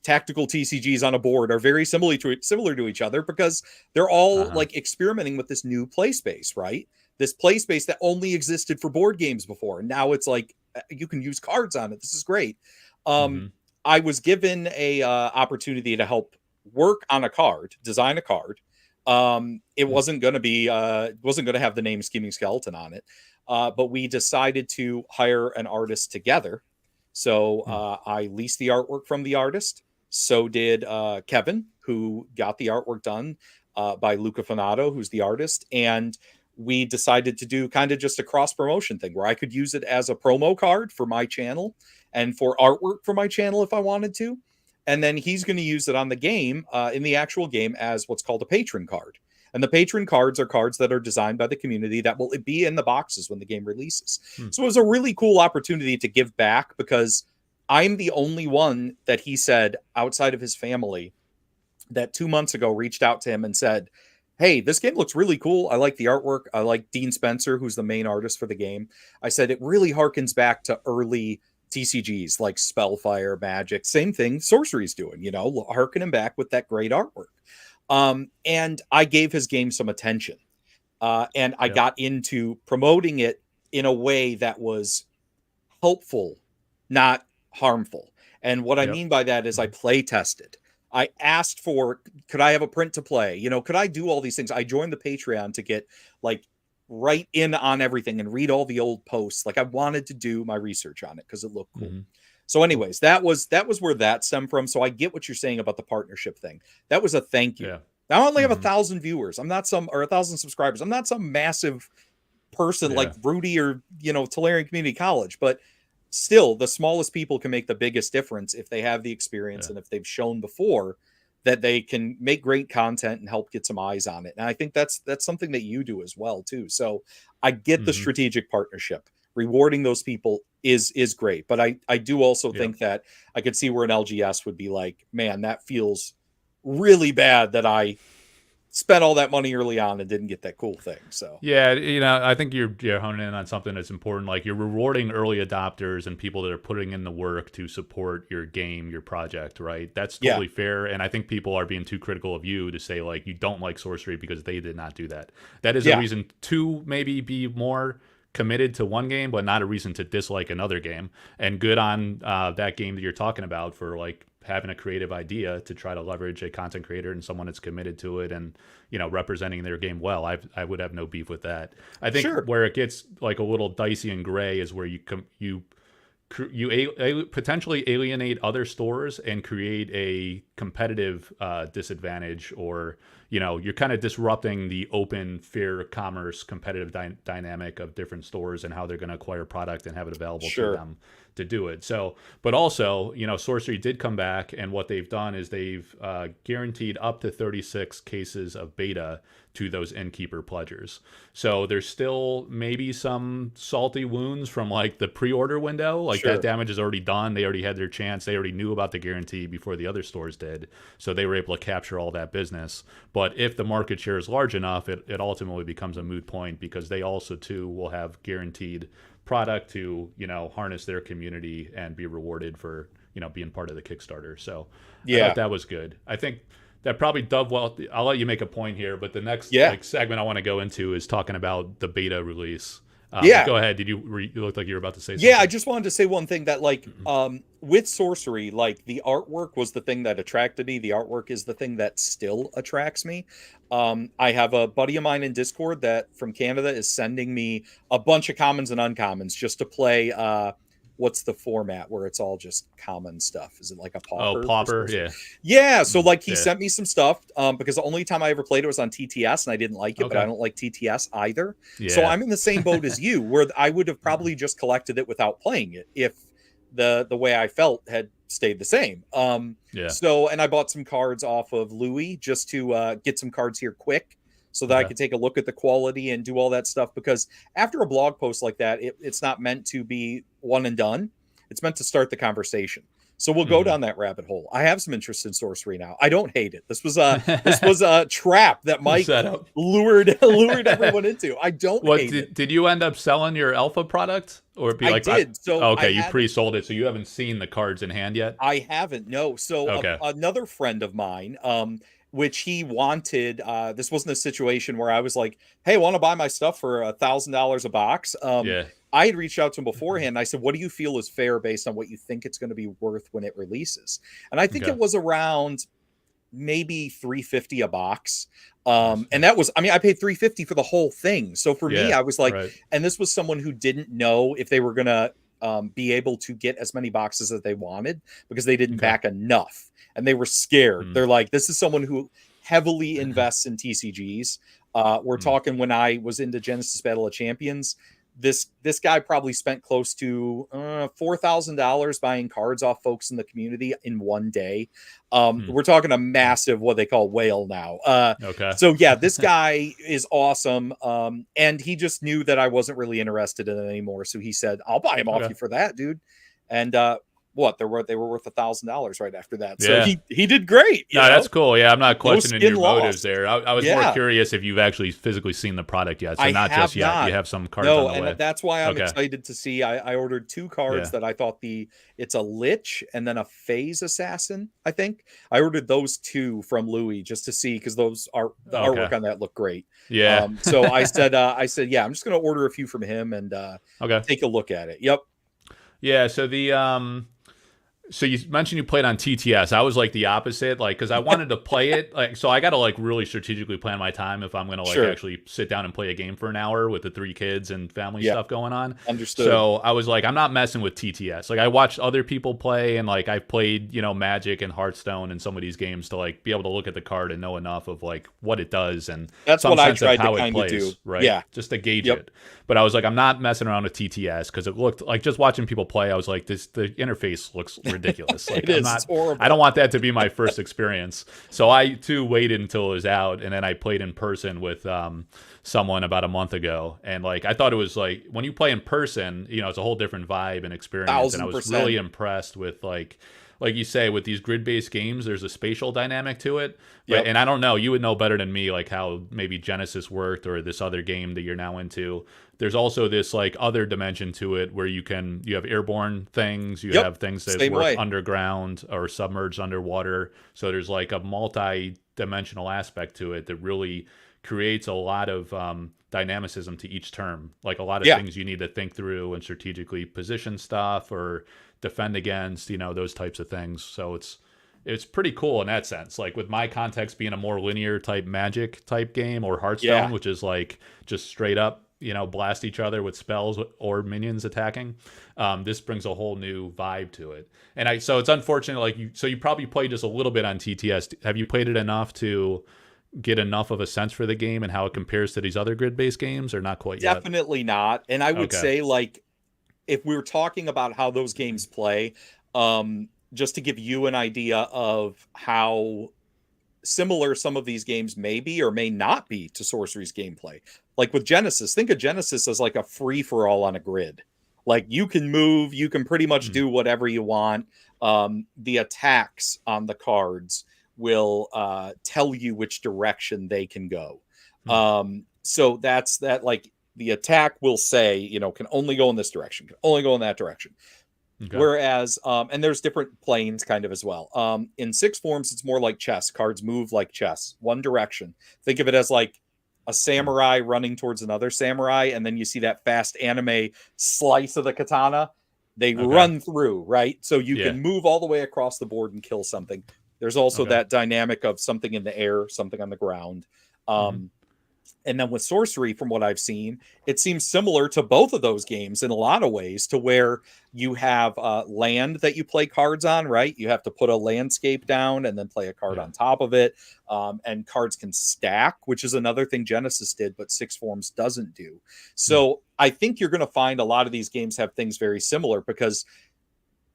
tactical TCGs on a board are very similar to each other, because they're all Uh-huh. like experimenting with this new play space, right? This play space that only existed for board games before. And now it's like you can use cards on it. This is great. Um, Mm-hmm. I was given a opportunity to help work on a card, design a card. It wasn't going to be wasn't going to have the name Scheming Skeleton on it, but we decided to hire an artist together. So I leased the artwork from the artist. So did Kevin, who got the artwork done by Luca Fanato, who's the artist. And we decided to do kind of just a cross promotion thing where I could use it as a promo card for my channel and for artwork for my channel if I wanted to. And then he's going to use it on the game, in the actual game, as what's called a patron card. And the patron cards are cards that are designed by the community that will be in the boxes when the game releases. Hmm. So it was a really cool opportunity to give back, because I'm the only one that he said outside of his family that 2 months ago reached out to him and said, hey, this game looks really cool. I like the artwork. I like Dean Spencer, who's the main artist for the game. I said, it really harkens back to early TCGs like Spellfire, Magic, same thing Sorcery's doing, harkening back with that great artwork. And I gave his game some attention. And I Yep. got into promoting it in a way that was helpful, not harmful. And what I Yep. mean by that is I play tested. I asked for, could I have a print to play? Could I do all these things? I joined the Patreon to get like right in on everything and read all the old posts. Like I wanted to do my research on it because it looked cool. Mm-hmm. So, anyways, that was where that stemmed from. So I get what you're saying about the partnership thing. That was a thank you. Yeah. I only have 1,000 viewers. I'm not some, or 1,000 subscribers. I'm not some massive person like Rudy or, Tolarian Community College, but still the smallest people can make the biggest difference if they have the experience and if they've shown before that they can make great content and help get some eyes on it. And I think that's something that you do as well too. So I get the strategic partnership. Rewarding those people is great, but I do also think that I could see where an LGS would be like, man, that feels really bad that I spent all that money early on and didn't get that cool thing. So yeah, I think you're honing in on something that's important. Like, you're rewarding early adopters and people that are putting in the work to support your game, your project, right? That's totally fair. And I think people are being too critical of you to say, like, you don't like Sorcery because they did not do that. That is a reason to maybe be more committed to one game, but not a reason to dislike another game. And good on that game that you're talking about for, like, having a creative idea to try to leverage a content creator and someone that's committed to it and, representing their game well. I would have no beef with that. I think where it gets like a little dicey and gray is where you potentially alienate other stores and create a competitive disadvantage, or you're kind of disrupting the open, fair commerce competitive dynamic of different stores and how they're going to acquire product and have it available to them to do it. So, but also, Sorcery did come back, and what they've done is they've guaranteed up to 36 cases of beta to those innkeeper pledgers. So there's still maybe some salty wounds from like the pre-order window. Like that damage is already done. They already had their chance. They already knew about the guarantee before the other stores did. So they were able to capture all that business. But if the market share is large enough, it ultimately becomes a moot point, because they also too will have guaranteed product to, harness their community and be rewarded for, being part of the Kickstarter. So I thought that was good. I think that probably dovetails. I'll let you make a point here, but the next segment I want to go into is talking about the beta release. Go ahead. Did you look like you were about to say something? Yeah, I just wanted to say one thing that, like, with Sorcery, like, the artwork was the thing that attracted me. The artwork is the thing that still attracts me. I have a buddy of mine in Discord that from Canada is sending me a bunch of commons and uncommons just to play. What's the format where it's all just common stuff? Is it like a pauper? Oh, pauper, yeah. Yeah, so like he sent me some stuff because the only time I ever played it was on TTS and I didn't like it, but I don't like TTS either. Yeah. So I'm in the same boat as you, where I would have probably just collected it without playing it if the way I felt had stayed the same. So, and I bought some cards off of Louis just to get some cards here quick, so that I could take a look at the quality and do all that stuff. Because after a blog post like that, it's not meant to be one and done. It's meant to start the conversation. So we'll go down that rabbit hole. I have some interest in Sorcery now. I don't hate it. This was a trap that Mike lured everyone into. I don't hate it. Did you end up selling your alpha product? Or be like, I did. You pre-sold it, so you haven't seen the cards in hand yet? I haven't, no. So another friend of mine, which he wanted, this wasn't a situation where I was like, hey, want to buy my stuff for $1,000 a box? I had reached out to him beforehand. And I said, what do you feel is fair based on what you think it's going to be worth when it releases? And I think it was around maybe $350 a box. And that was, I paid $350 for the whole thing. So for me, I was like, and this was someone who didn't know if they were going to be able to get as many boxes as they wanted because they didn't back enough. And they were scared. They're like, this is someone who heavily invests in TCGs. We're talking when I was into Genesis Battle of Champions, this guy probably spent close to $4,000 buying cards off folks in the community in one day. We're talking a massive, what they call whale now. So yeah, this guy is awesome. And he just knew that I wasn't really interested in it anymore. So he said, I'll buy him off you for that, dude. And they were worth $1,000 right after that. So he did great. No, that's cool. Yeah, I'm not questioning your motives there. I was more curious if you've actually physically seen the product yet. So not just yet. You have some cards on the way. And that's why I'm excited to see. I ordered 2 cards that I thought it's a Lich and then a Phase Assassin, I think. I ordered those 2 from Louis just to see, because the artwork on that looked great. Yeah. So I said, yeah, I'm just going to order a few from him and take a look at it. Yep. Yeah, so the So you mentioned you played on TTS. I was like the opposite, like because I wanted to play it, like so I got to like really strategically plan my time if I'm gonna like Sure. actually sit down and play a game for an hour with the 3 kids and family Yeah. stuff going on. Understood. So I was like, I'm not messing with TTS. Like I watched other people play, and like I've played, Magic and Hearthstone and some of these games to like be able to look at the card and know enough of like what it does and That's some what I sense of tried to how it kind of do. plays, right? Yeah. Just to gauge Yep. it. But I was like, I'm not messing around with TTS because it looked like just watching people play. I was like, the interface looks ridiculous. Like It I'm is. It's not. I horrible. don't want that to be my first experience. So I too waited until it was out, and then I played in person with someone about a month ago. And like I thought it was like when you play in person, it's a whole different vibe and experience. And I Thousand was really percent. impressed with like you say, with these grid-based games, there's a spatial dynamic to it. But, Yep. and I don't know, you would know better than me, like how maybe Genesis worked or this other game that you're now into. There's also this like other dimension to it where you have airborne things, you Yep. have things that Same work way. underground or submerged underwater. So there's like a multi-dimensional aspect to it that really creates a lot of dynamicism to each term. Like a lot of Yeah. things you need to think through and strategically position stuff or defend against, those types of things. So it's pretty cool in that sense. Like with my context being a more linear type Magic type game or Hearthstone, Yeah. which is like just straight up, blast each other with spells or minions attacking. This brings a whole new vibe to it. And so it's unfortunate, like you probably played just a little bit on TTS. Have you played it enough to get enough of a sense for the game and how it compares to these other grid-based games, or not quite yet? Definitely not. And I would Okay. say, like, if we were talking about how those games play, just to give you an idea of how similar some of these games may be or may not be to Sorcery's gameplay. Like with Genesis, think of Genesis as like a free for all on a grid. Like you can move, you can pretty much Mm. do whatever you want. The attacks on the cards will tell you which direction they can go. Mm. So that's that. Like the attack will say, can only go in this direction, can only go in that direction. Okay. Whereas, and there's different planes kind of as well. In six forms, it's more like chess. Cards move like chess, one direction. Think of it as like a samurai running towards another samurai, and then you see that fast anime slice of the katana. They Okay. run through, right? So you Yeah. can move all the way across the board and kill something. There's also Okay. that dynamic of something in the air, something on the ground. Mhm. And then with Sorcery, from what I've seen, it seems similar to both of those games in a lot of ways, to where you have land that you play cards on, right? You have to put a landscape down and then play a card Yeah. on top of it. And cards can stack, which is another thing Genesis did, but Six Forms doesn't do. So I think you're going to find a lot of these games have things very similar, because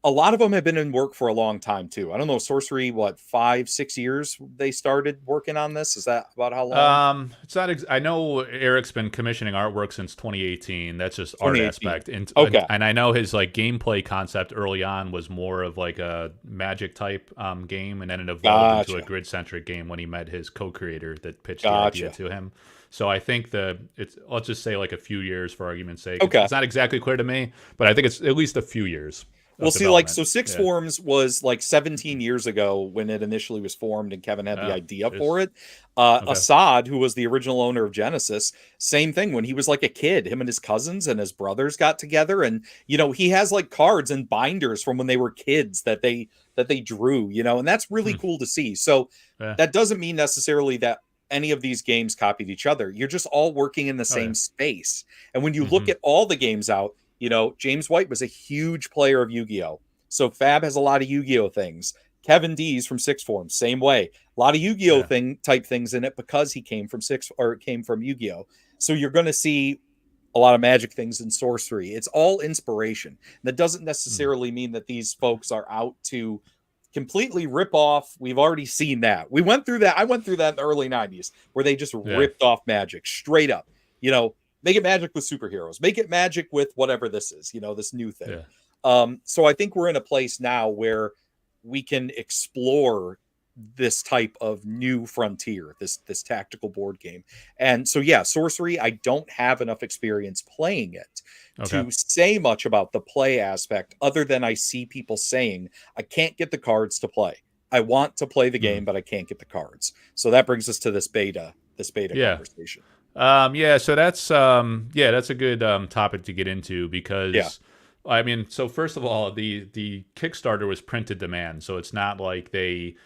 a lot of them have been in work for a long time too. I don't know, Sorcery, what, 5-6 years they started working on this? Is that about how long? It's not. I know Eric's been commissioning artwork since 2018. That's just art 2018. aspect, and Okay. and I know his like gameplay concept early on was more of like a Magic type game, and then it evolved into a Gotcha. grid centric game when he met his co-creator that pitched the Gotcha. idea to him. So I think it's let's just say like a few years for argument's sake. Okay. It's not exactly clear to me, but I think it's at least a few years. Well, see, like, so development. Six Yeah. Forms was like 17 years ago when it initially was formed, and Kevin had the idea for it. Okay. Assad, who was the original owner of Genesis, same thing. When he was like a kid, him and his cousins and his brothers got together, and he has like cards and binders from when they were kids that they drew, and that's really cool to see. So Yeah. that doesn't mean necessarily that any of these games copied each other. You're just all working in the same yeah. space. And when you look at all the games out, James White was a huge player of Yu-Gi-Oh! So Fab has a lot of Yu-Gi-Oh! Things. Kevin D's from Six Forms, same way. A lot of Yu-Gi-Oh! Type things in it because he came from Yu-Gi-Oh! So you're going to see a lot of Magic things in Sorcery. It's all inspiration. That doesn't necessarily mean that these folks are out to completely rip off. We've already seen that. We went through that. I went through that in the early 90s where they just ripped off Magic straight up. Make it Magic with superheroes. Make it Magic with whatever this is, this new thing. Yeah. So I think we're in a place now where we can explore this type of new frontier, this tactical board game. And so, yeah, Sorcery, I don't have enough experience playing it to say much about the play aspect, other than I see people saying, I can't get the cards to play. I want to play the game, but I can't get the cards. So that brings us to this beta conversation. So that's a good topic to get into, because I mean, so first of all, the Kickstarter was printed demand, so it's not like they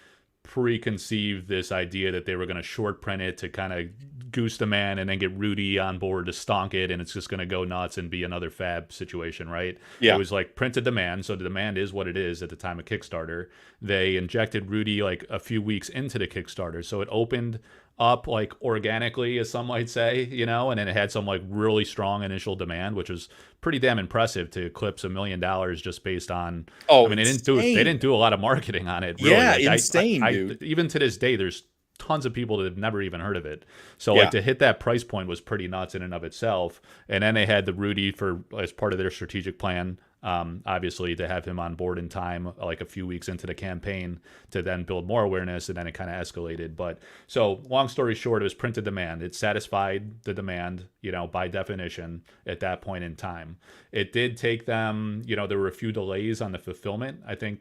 preconceived this idea that they were going to short print it to kind of goose demand and then get Rudy on board to stonk it, and it's just going to go nuts and be another fab situation, right? It Yeah. was like printed demand, so the demand is what it is at the time of Kickstarter. They injected Rudy like a few weeks into the Kickstarter, so it opened up like organically, as some might say, and then it had some like really strong initial demand, which was pretty damn impressive to eclipse $1 million just based on. I Oh, mean, they insane. didn't do a lot of marketing on it, really. Yeah, Like insane, I dude. even to this day, there's tons of people that have never even heard of it. So like Yeah. to hit that price point was pretty nuts in and of itself. And then they had the Rudy for as part of their strategic plan. Obviously, to have him on board in time, like a few weeks into the campaign, to then build more awareness, and then it kind of escalated. But so, long story short, it was printed demand. It satisfied the demand, by definition, at that point in time. It did take them, there were a few delays on the fulfillment, I think,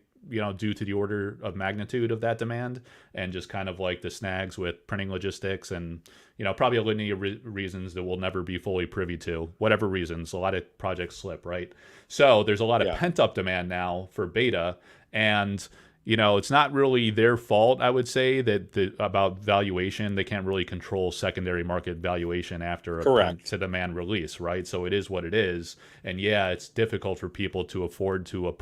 due to the order of magnitude of that demand and just kind of like the snags with printing logistics and, probably a litany of reasons that we'll never be fully privy to, whatever reasons. A lot of projects slip, right? So there's a lot of Yeah. pent up demand now for beta. And, it's not really their fault, I would say, that about valuation. They can't really control secondary market valuation after a print Correct. to demand release, right? So it is what it is. And yeah, it's difficult for people to afford to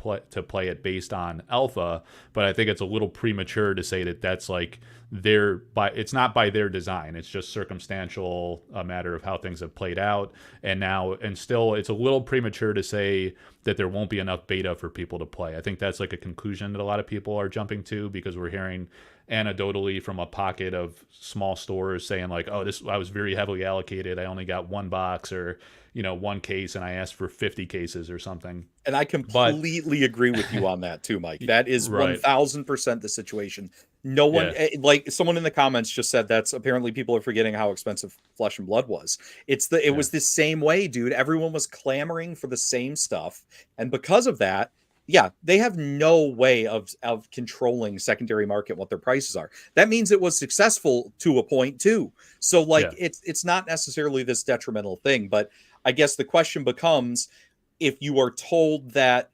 play it based on alpha, but I think it's a little premature to say that that's like it's not by their design. It's just circumstantial, a matter of how things have played out. And still it's a little premature to say that there won't be enough beta for people to play. I think that's like a conclusion that a lot of people are jumping to, because we're hearing anecdotally from a pocket of small stores saying like, oh, this, I was very heavily allocated, I only got one box, or one case, and I asked for 50 cases or something. And I But completely agree with you on that too, Mike. That is right. 1000% the situation. No one, Yeah. like someone in the comments just said, that's apparently people are forgetting how expensive Flesh and Blood was. It Yeah. was the same way, dude. Everyone was clamoring for the same stuff. And because of that, yeah, they have no way of controlling secondary market, what their prices are. That means it was successful to a point too. So like Yeah. it's not necessarily this detrimental thing, but I guess the question becomes, if you are told that,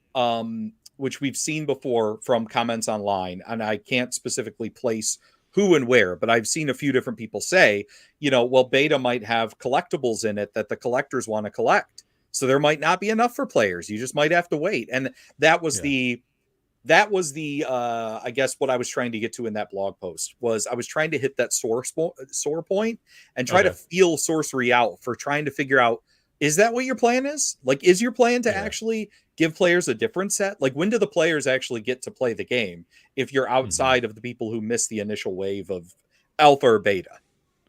which we've seen before from comments online, and I can't specifically place who and where, but I've seen a few different people say, well, beta might have collectibles in it that the collectors want to collect. So there might not be enough for players. You just might have to wait. And that was Yeah. the I guess what I was trying to get to in that blog post was I was trying to hit that sore point and try to Okay. feel sorcery out for trying to figure out, is that what your plan is? Like, is your plan to Yeah. actually give players a different set? Like, when do the players actually get to play the game if you're Hmm. outside of the people who missed the initial wave of alpha or beta?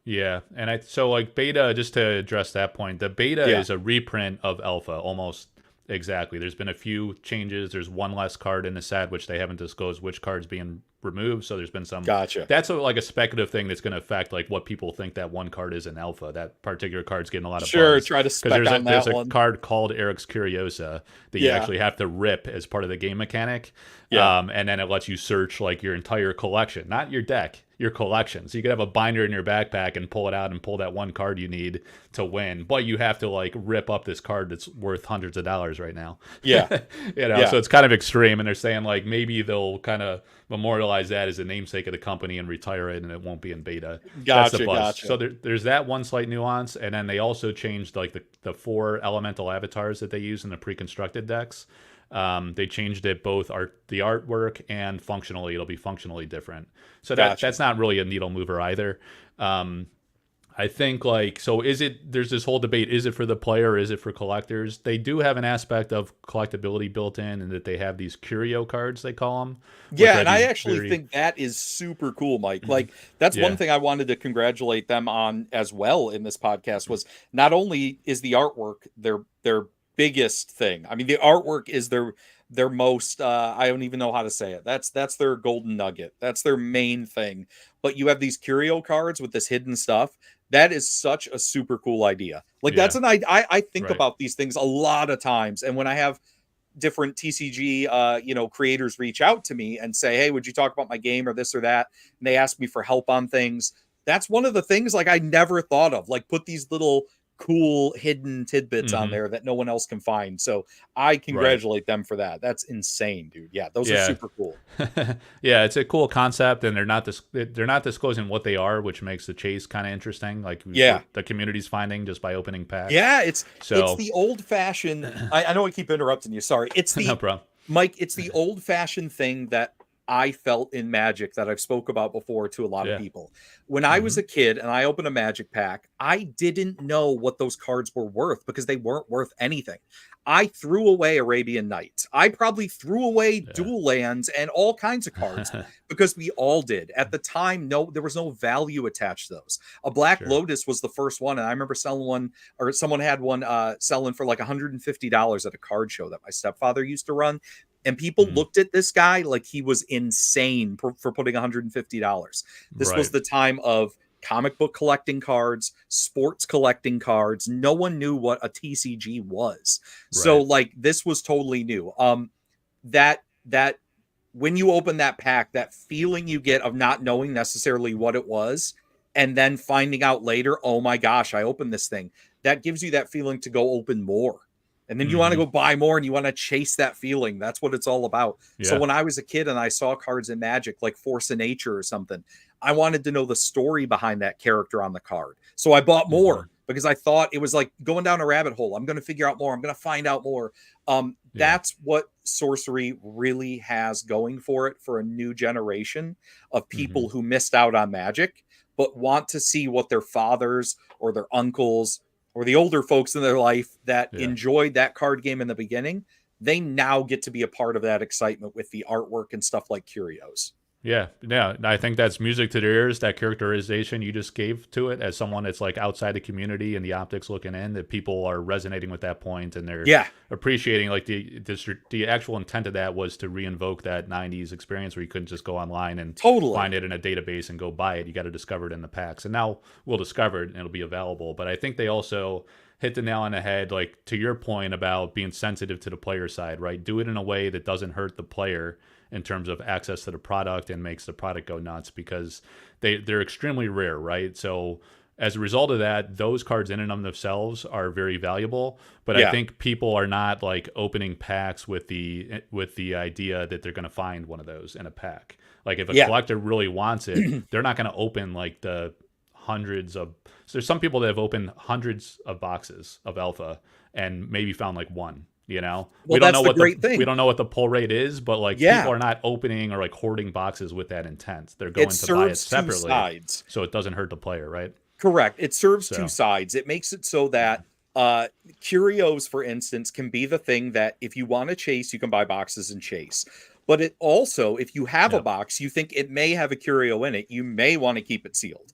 Yeah, and so like beta, just to address that point, the beta Yeah. is a reprint of alpha almost exactly. There's been a few changes. There's one less card in the set, which they haven't disclosed which card's being removed. So there's been some. Gotcha. That's like a speculative thing that's going to affect like what people think that one card is in alpha. That particular card's getting a lot of Sure. buzz Try to because spec on there's that a one. card called Eric's Curiosa that you Yeah. actually have to rip as part of the game mechanic. Yeah. And then it lets you search like your entire collection, not your deck, your collection. So you could have a binder in your backpack and pull it out and pull that one card you need to win. But you have to like rip up this card that's worth hundreds of dollars right now. Yeah. Yeah. So it's kind of extreme. And they're saying like maybe they'll kind of memorialize that as the namesake of the company and retire it, and it won't be in beta. That's the Gotcha. buzz. Gotcha. So there's that one slight nuance. And then they also changed like the 4 elemental avatars that they use in the pre-constructed decks. They changed it both the artwork and functionally. It'll be functionally different. So Gotcha. that's not really a needle mover either. I think like, so there's this whole debate, is it for the player or is it for collectors? They do have an aspect of collectability built in, and that they have these curio cards, they call them, which Yeah, are and I these actually very think that is super cool, Mike. Like, that's one yeah. thing I wanted to congratulate them on as well in this podcast, was not only is the artwork their biggest thing. I mean, the artwork is their most, I don't even know how to say it. That's their golden nugget. That's their main thing. But you have these curio cards with this hidden stuff. That is such a super cool idea. Like, that's Yeah. I think Right. about these things a lot of times, and when I have different TCG creators reach out to me and say, hey, would you talk about my game or this or that, and they ask me for help on things, that's one of the things like I never thought of, like, put these little cool hidden tidbits on Hmm. there that no one else can find. So I Right. congratulate them for that. That's insane, dude. Yeah, those are Yeah. super cool. Yeah, it's a cool concept, and they're not disclosing what they are, which makes the chase kind of interesting. Like Yeah. what the community's finding just by opening packs. Yeah, it's So the old fashioned. I know I keep interrupting you. Sorry. It's no the problem. Mike. It's the old fashioned thing that I felt in Magic that I've spoke about before to a lot of Yeah. people. When I was Hmm. a kid and I opened a Magic pack, I didn't know what those cards were worth because they weren't worth anything. I threw away Arabian Nights. I probably threw away Yeah. dual lands and all kinds of cards because we all did. At the time, no, there was no value attached to those. A Black Sure. Lotus was the first one, and I remember selling one, or someone had one selling for like $150 at a card show that my stepfather used to run. And people Mm. looked at this guy like he was insane for putting $150. This was Right. the time of comic book collecting cards, sports collecting cards. No one knew what a TCG was. So Right. like this was totally new. That when you open that pack, that feeling you get of not knowing necessarily what it was, and then finding out later, oh my gosh, I opened this thing. That gives you that feeling to go open more. And then you want to Hmm. go buy more and you want to chase that feeling. That's what it's all about. So Yeah. when I was a kid and I saw cards in Magic like Force of Nature or something, I wanted to know the story behind that character on the card. So I bought Hmm. more because I thought it was like going down a rabbit hole. I'm going to figure out more. I'm going to find out more. Yeah. That's what Sorcery really has going for it for a new generation of Hmm. people who missed out on Magic, but want to see what their fathers or their uncles or the older folks in their life that Yeah. enjoyed that card game in the beginning, they now get to be a part of that excitement with the artwork and stuff like Curios. Yeah, yeah. I think that's music to their ears. That characterization you just gave to it, as someone that's like outside the community and the optics looking in, that people are resonating with that point and they're Yeah, appreciating like the actual intent of that was to reinvoke that '90s experience where you couldn't just go online and find totally. it in a database and go buy it. You got to discover it in the packs, and now we'll discover it and it'll be available. But I think they also hit the nail on the head, like to your point about being sensitive to the player side, right? Do it in a way that doesn't hurt the player in terms of access to the product and makes the product go nuts, because they're extremely rare, right? So as a result of that, those cards in and of themselves are very valuable. But I Yeah, think people are not like opening packs with the idea that they're going to find one of those in a pack. Like if a yeah. collector really wants it, they're not going to open like the hundreds of. So there's some people that have opened hundreds of boxes of alpha and maybe found like one. You know, Well, that's the great we thing. don't know what the pull rate is, but like people Yeah, are not opening or like hoarding boxes with that intent. They're it going to buy it serves two separately, sides. so it doesn't hurt the player, right? Correct. It serves two So sides. It makes it so that uh curios, for instance, can be the thing that if you want to chase, you can buy boxes and chase. But it also, if you have a yeah, box, you think it may have a curio in it, you may want to keep it sealed.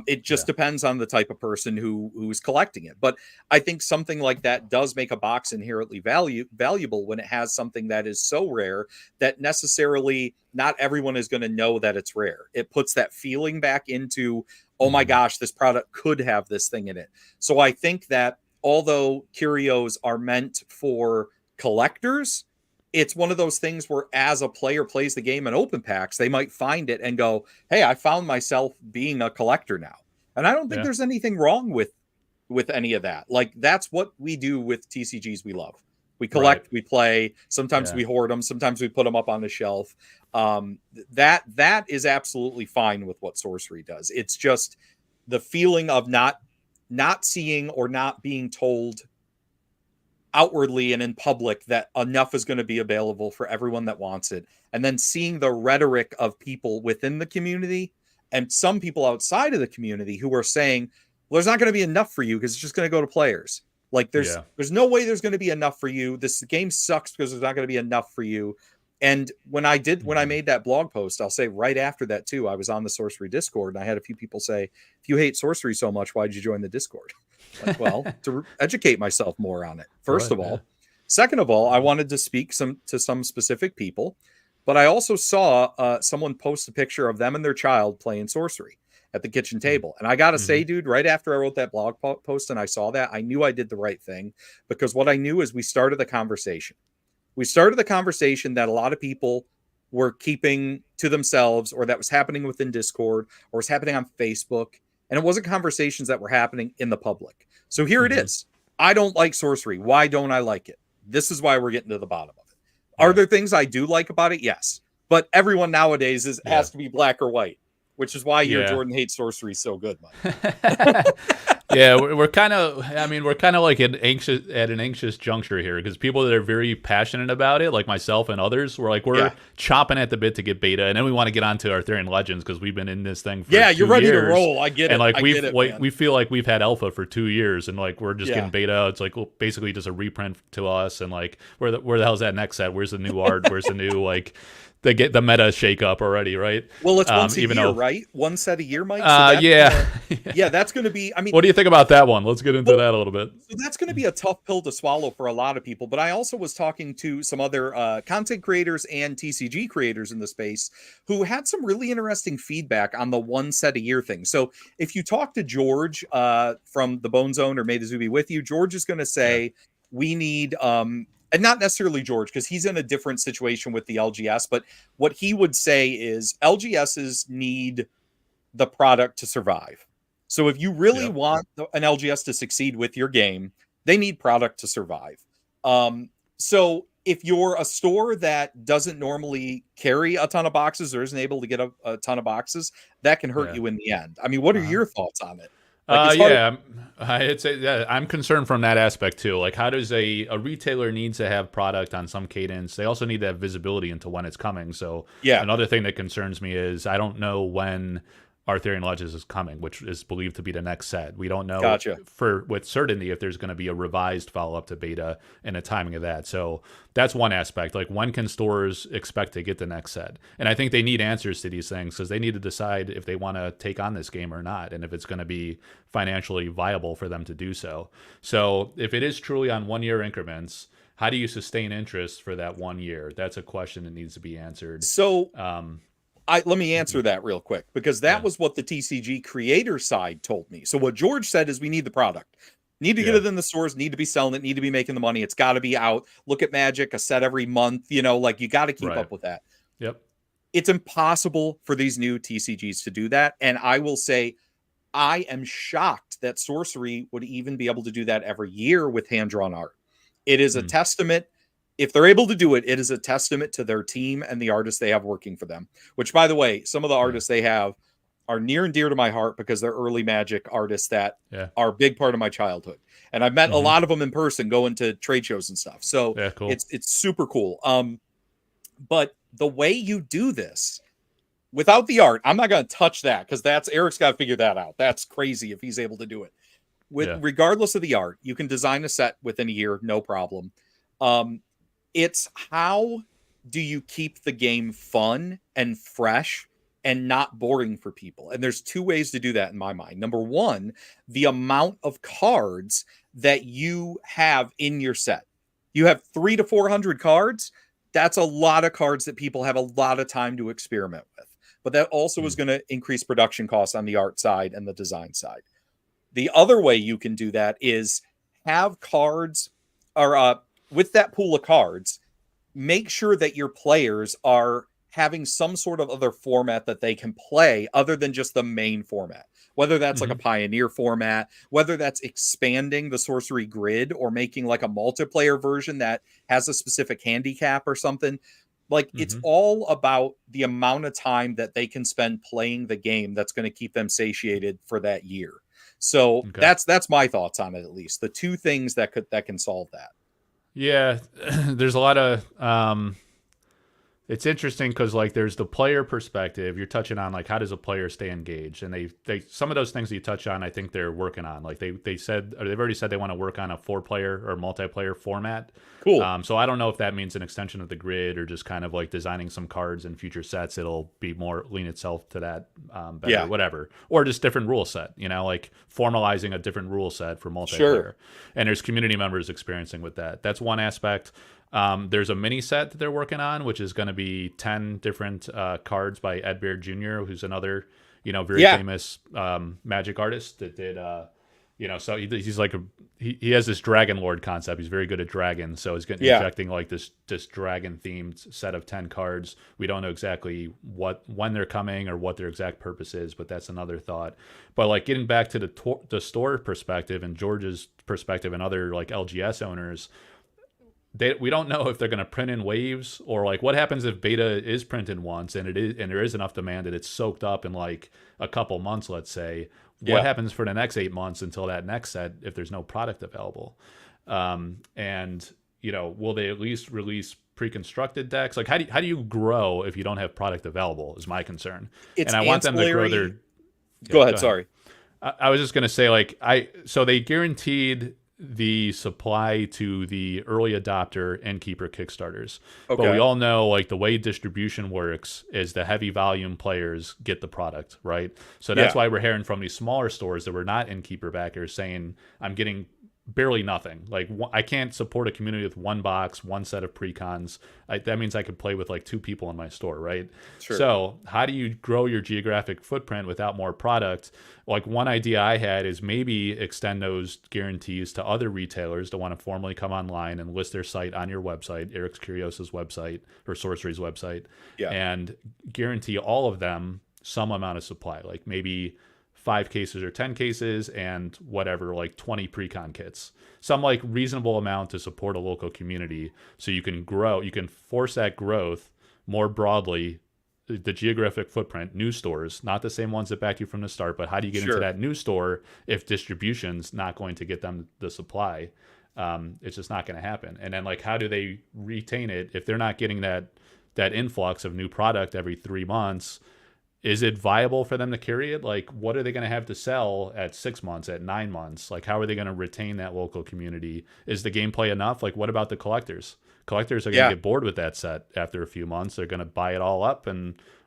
It just yeah, depends on the type of person who's collecting it. But I think something like that does make a box inherently valuable when it has something that is so rare that necessarily not everyone is going to know that it's rare. It puts that feeling back into, oh my hmm, gosh, this product could have this thing in it. So I think that although curios are meant for collectors, it's one of those things where as a player plays the game in open packs, they might find it and go, hey, I found myself being a collector now. And I don't think yeah, there's anything wrong with any of that. Like that's what we do with TCGs we love. We right, collect, we play, sometimes yeah, we hoard them, sometimes we put them up on the shelf. That is absolutely fine with what sorcery does. It's just the feeling of not seeing or not being told outwardly and in public that enough is going to be available for everyone that wants it, and then seeing the rhetoric of people within the community and some people outside of the community who are saying, well, there's not going to be enough for you because it's just going to go to players. Like yeah, there's no way there's going to be enough for you. This game sucks because there's not going to be enough for you. And when I hmm, made that blog post, I'll say right after that too, I was on the sorcery discord and I had a few people say, if you hate sorcery so much, why'd you join the discord? Like, well, to educate myself more on it, first right, of yeah, all. Second of all, I wanted to speak to some specific people, but I also saw someone post a picture of them and their child playing sorcery at the kitchen table. And I got to hmm, say, dude, right after I wrote that blog post and I saw that, I knew I did the right thing, because what I knew is we started the conversation. We started the conversation that a lot of people were keeping to themselves, or that was happening within Discord, or was happening on Facebook. And it wasn't conversations that were happening in the public. So here it Hmm. is. I don't like sorcery. Why don't I like it? This is why we're getting to the bottom of it. Are Yeah. there things I do like about it? Yes. But everyone nowadays Yeah. has to be black or white, which is why your Yeah. Jordan Hates Sorcery is so good, Mike. Yeah, we're kind of. I mean, we're kind of like at an anxious juncture here because people that are very passionate about it, like myself and others, we're Yeah. chomping at the bit to get beta, and then we want to get onto Arthurian Legends because we've been in this thing for Yeah, you're 2 ready to years, roll. I get and it. like I get it, man. we feel like we've had alpha for 2 years, and like we're just Yeah. getting beta. It's like basically just a reprint to us, and like where the hell's that next set? Where's the new art? Where's the new like they get the meta shake up already, right? Well, it's once a Even year, though, right? One set a year, Mike. So that's yeah. yeah, that's going to be. I mean, What do you think about that one? Let's get into well, that a little bit. so that's going to be a tough pill to swallow for a lot of people. But I also was talking to some other content creators and TCG creators in the space who had some really interesting feedback on the one set a year thing. So if you talk to George from the Bone Zone or May the Zoo be with you, George is going to Yeah. say we need and not necessarily George because he's in a different situation with the LGS, but what he would say is LGSs need the product to survive. So if you really Yep. want an LGS to succeed with your game, they need product to survive. So if you're a store that doesn't normally carry a ton of boxes or isn't able to get a ton of boxes, that can hurt Yeah. you in the end. I mean, what are Uh-huh. your thoughts on it? Like it's hard. Yeah, I'd say yeah, I'm concerned from that aspect too. Like, how does a retailer needs to have product on some cadence? They also need to have visibility into when it's coming. So Yeah, another thing that concerns me is I don't know when Arthurian Legends is coming, which is believed to be the next set. We don't know gotcha. with certainty if there's going to be a revised follow up to beta and the timing of that. So that's one aspect. Like, when can stores expect to get the next set? And I think they need answers to these things because they need to decide if they want to take on this game or not, and if it's going to be financially viable for them to do so. So if it is truly on 1 year increments, how do you sustain interest for that 1 year? That's a question that needs to be answered. So Um, let me answer that real quick because that yeah, was what the TCG creator side told me. So what George said is we need the product. Need to get yeah, it in the stores, need to be selling it, need to be making the money. It's got to be out. Look at Magic, a set every month, like you got to keep right. up with that. Yep. It's impossible for these new TCGs to do that. And I will say, I am shocked that Sorcery would even be able to do that every year with hand drawn art. It is a Hmm. testament. If they're able to do it, it is a testament to their team and the artists they have working for them. Which, by the way, some of the Yeah. artists they have are near and dear to my heart because they're early Magic artists that Yeah. are a big part of my childhood. And I've met a Hmm. lot of them in person going to trade shows and stuff. So Yeah. Cool. it's super cool. But the way you do this without the art, I'm not going to touch that because that's Eric's got to figure that out. That's crazy if he's able to do it. With Yeah. regardless of the art, you can design a set within a year, no problem. It's how do you keep the game fun and fresh and not boring for people? And there's two ways to do that in my mind. Number one, the amount of cards that you have in your set. You have 300 to 400 cards. That's a lot of cards that people have a lot of time to experiment with. But that also is Hmm. going to increase production costs on the art side and the design side. The other way you can do that is have cards or with that pool of cards, make sure that your players are having some sort of other format that they can play other than just the main format. Whether that's like a Hmm. pioneer format, whether that's expanding the sorcery grid or making like a multiplayer version that has a specific handicap or something. Like it's Hmm. all about the amount of time that they can spend playing the game that's going to keep them satiated for that year. So Okay. that's my thoughts on it, at least. The two things that can solve that. Yeah. There's a lot of it's interesting because like there's the player perspective. You're touching on like how does a player stay engaged, and they some of those things that you touch on, I think they're working on. Like they said, or they've already said they want to work on a 4-player or multiplayer format. Cool. So I don't know if that means an extension of the grid or just kind of like designing some cards in future sets. It'll be more lean itself to that better, Yeah. whatever, or just different rule set. Like formalizing a different rule set for multiplayer. Sure. And there's community members experiencing with that. That's one aspect. There's a mini set that they're working on, which is going to be 10 different cards by Ed Beard Jr., who's another, very Yeah. famous Magic artist that did So he's like he has this Dragon Lord concept. He's very good at dragons, so he's getting Yeah. injecting like this dragon themed set of 10 cards. We don't know exactly when they're coming or what their exact purpose is, but that's another thought. But like getting back to the store perspective and George's perspective and other like LGS owners, we don't know if they're going to print in waves, or like what happens if beta is printed once and there is enough demand that it's soaked up in like a couple months, let's say. What Yeah. happens for the next 8 months until that next set if there's no product available? And will they at least release pre-constructed decks? Like how do you grow if you don't have product available is my concern. It's And I want them to grow ancillary. their Go yeah, go ahead. ahead. Sorry. I was just gonna say, like, so they guaranteed the supply to the early adopter and keeper Kickstarters, but we Okay. all know like the way distribution works is the heavy volume players get the product, right? So that's Yeah. why we're hearing from these smaller stores that were not in keeper backers saying, "I'm getting barely nothing. Like I can't support a community with one box, one set of precons. That means I could play with like two people in my store, right? Sure. So how do you grow your geographic footprint without more product? Like one idea I had is maybe extend those guarantees to other retailers that want to formally come online and list their site on your website, Eric's Curios's website or Sorcery's website, Yeah. and guarantee all of them some amount of supply, like maybe 5 cases or 10 cases and whatever, like 20 precon kits, some like reasonable amount to support a local community, so you can grow, you can force that growth more broadly, the geographic footprint, new stores, not the same ones that backed you from the start, but how do you get into Sure. that new store if distribution's not going to get them the supply? It's just not going to happen. And then like how do they retain it if they're not getting that influx of new product every 3 months? Is it viable for them to carry it? Like, what are they going to have to sell at 6 months, at 9 months? Like, how are they going to retain that local community? Is the gameplay enough? Like, what about the collectors? Collectors are going to Yeah. get bored with that set after a few months. They're going to buy it all up,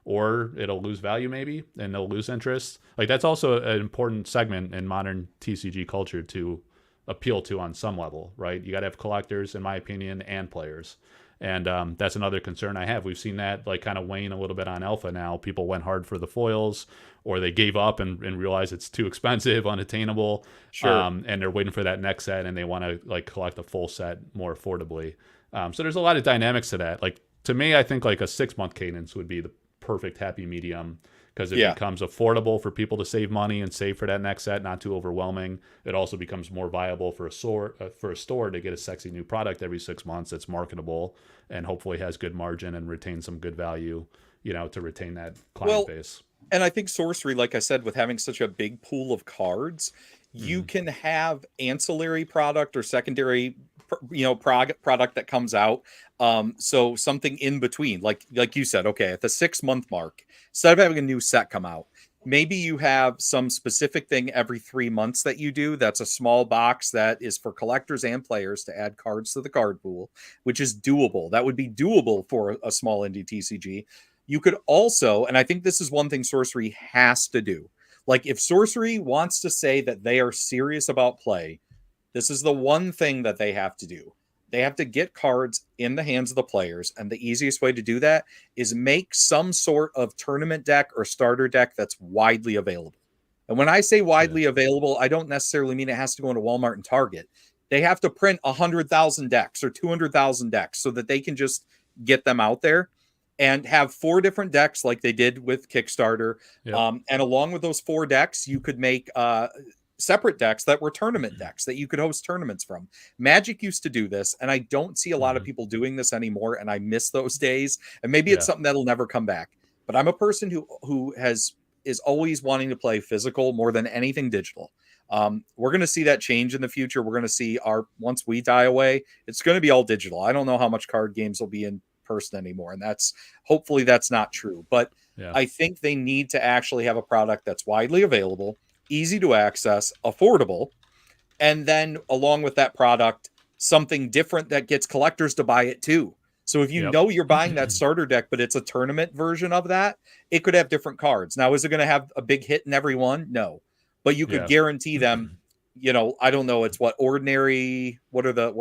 or it'll lose value maybe, and they'll lose interest. Like, that's also an important segment in modern TCG culture to appeal to on some level, right? You got to have collectors, in my opinion, and players. And that's another concern I have. We've seen that like kind of wane a little bit on alpha now. People went hard for the foils, or they gave up and realized it's too expensive, unattainable, Sure. and they're waiting for that next set, and they want to like collect a full set more affordably. So there's a lot of dynamics to that. Like to me, I think like a 6 month cadence would be the perfect happy medium, because it Yeah. becomes affordable for people to save money and save for that next set, not too overwhelming. It also becomes more viable for a store to get a sexy new product every 6 months that's marketable and hopefully has good margin and retain some good value, to retain that client Well, base. and I think sorcery, like I said, with having such a big pool of cards, you Mm-hmm. can have ancillary product or secondary, product that comes out. So something in between, like you said, okay, at the 6 month mark, instead of having a new set come out, maybe you have some specific thing every 3 months that you do. That's a small box that is for collectors and players to add cards to the card pool, which is doable. That would be doable for a small indie TCG. You could also, and I think this is one thing sorcery has to do. Like if sorcery wants to say that they are serious about play, this is the one thing that they have to do. They have to get cards in the hands of the players, and the easiest way to do that is make some sort of tournament deck or starter deck that's widely available. And when I say Yeah. widely available, I don't necessarily mean it has to go into Walmart and Target. They have to print 100,000 decks or 200,000 decks so that they can just get them out there and have 4 different decks like they did with Kickstarter. Yep. And along with those 4 decks, you could make separate decks that were tournament decks that you could host tournaments from. Magic used to do this, and I don't see a lot of Mm-hmm. people doing this anymore, and I miss those days. And maybe it's Yeah. something that'll never come back. But I'm a person who is always wanting to play physical more than anything digital. We're going to see that change in the future. We're going to see once we die away, it's going to be all digital. I don't know how much card games will be in person anymore, and hopefully that's not true. But Yeah. I think they need to actually have a product that's widely available, easy to access, affordable, and then along with that product, something different that gets collectors to buy it too. So if you Yep. know you're buying that starter deck, but it's a tournament version of that, it could have different cards. Now, is it going to have a big hit in every one? No, but you could Yeah. guarantee them. I don't know. It's what ordinary. What are the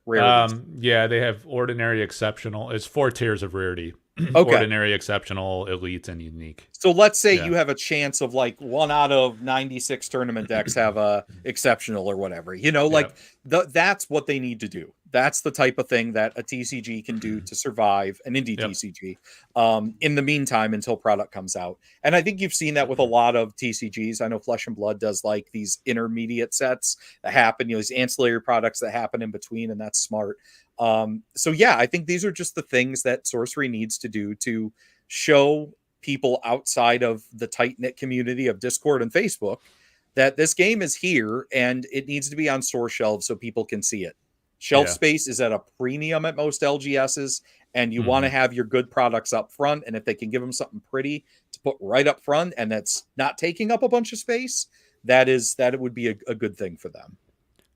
rarities? Yeah, they have ordinary, exceptional. It's 4 tiers of rarity. Okay. ordinary, exceptional, elite, and unique. So let's say Yeah. you have a chance of like 1 out of 96 tournament decks have a exceptional or whatever. Yeah. Like that's what they need to do. That's the type of thing that a TCG can do to survive, an indie Yep. TCG, in the meantime until product comes out. And I think you've seen that with a lot of TCGs. I know Flesh and Blood does like these intermediate sets that happen, these ancillary products that happen in between, and that's smart. So yeah, I think these are just the things that Sorcery needs to do to show people outside of the tight knit community of Discord and Facebook that this game is here and it needs to be on store shelves so people can see it. Shelf Yeah. space is at a premium at most LGSs, and you want to have your good products up front. And if they can give them something pretty to put right up front and that's not taking up a bunch of space, that it would be a good thing for them.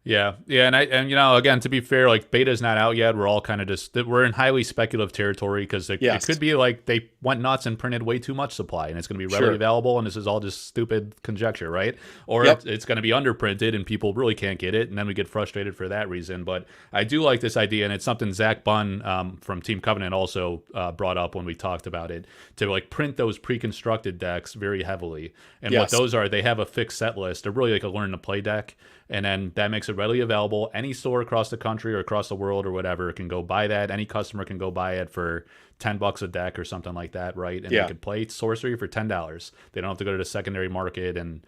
Yeah, yeah, and again, to be fair, like beta's not out yet. We're all kind of just we're in highly speculative territory because it Yes. could be like they went nuts and printed way too much supply, and it's going to be readily available, and this is all just stupid conjecture, right? Or it's going to be underprinted, and people really can't get it, and then we get frustrated for that reason. But I do like this idea, and it's something Zach Bunn from Team Covenant also brought up when we talked about it, to like print those pre-constructed decks very heavily. And what those are, they have a fixed set list. They're really like a learn to play deck. And then that makes it readily available. Any store across the country or across the world or whatever can go buy that. Any customer can go buy it for $10 a deck or something like that, right? And they could play Sorcery for $10. They don't have to go to the secondary market and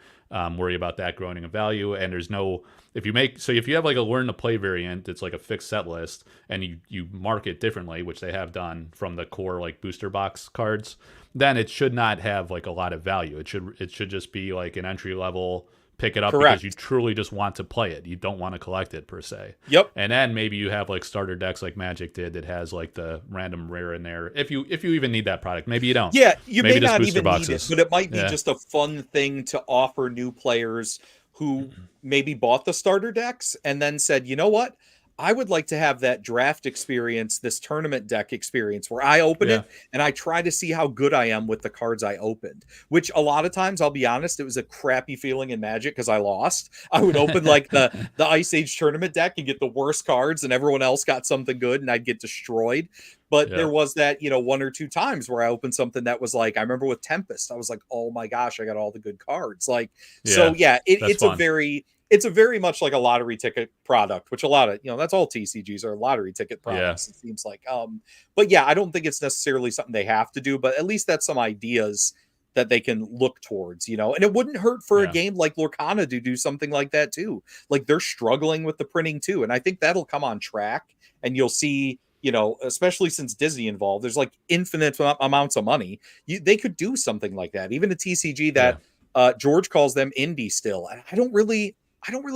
worry about that growing in value. And there's no, if you have like a learn to play variant, it's like a fixed set list, and you mark it differently, which they have done from the core like booster box cards, then it should not have like a lot of value. It should just be like an entry level. Pick it up because you truly just want to play it. You don't want to collect it per se. Yep. And then maybe you have like starter decks like Magic did that has like the random rare in there. If you even need that product, maybe you don't. Yeah, you maybe may not booster even boxes. need it, but it might be just a fun thing to offer new players who maybe bought the starter decks and then said, you know what? I would like to have that draft experience, this tournament deck experience where I open it and I try to see how good I am with the cards I opened, which a lot of times, I'll be honest, it was a crappy feeling in Magic because I lost. I would open like the Ice Age tournament deck and get the worst cards and everyone else got something good and I'd get destroyed. But there was that, 1 or 2 times where I opened something that was like, I remember with Tempest, I was like, oh my gosh, I got all the good cards. Like, it's a very much like a lottery ticket product, which a lot of, that's all TCGs are lottery ticket products. It seems like, but yeah, I don't think it's necessarily something they have to do, but at least that's some ideas that they can look towards, and it wouldn't hurt for a game like Lurana to do something like that too. Like they're struggling with the printing too. And I think that'll come on track and you'll see, especially since Disney involved, there's like infinite amounts of money. They could do something like that. Even a TCG that George calls them indie still. And I don't really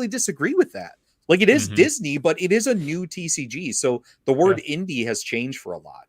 disagree with that. Like it is Disney, but it is a new TCG. So the word indie has changed for a lot,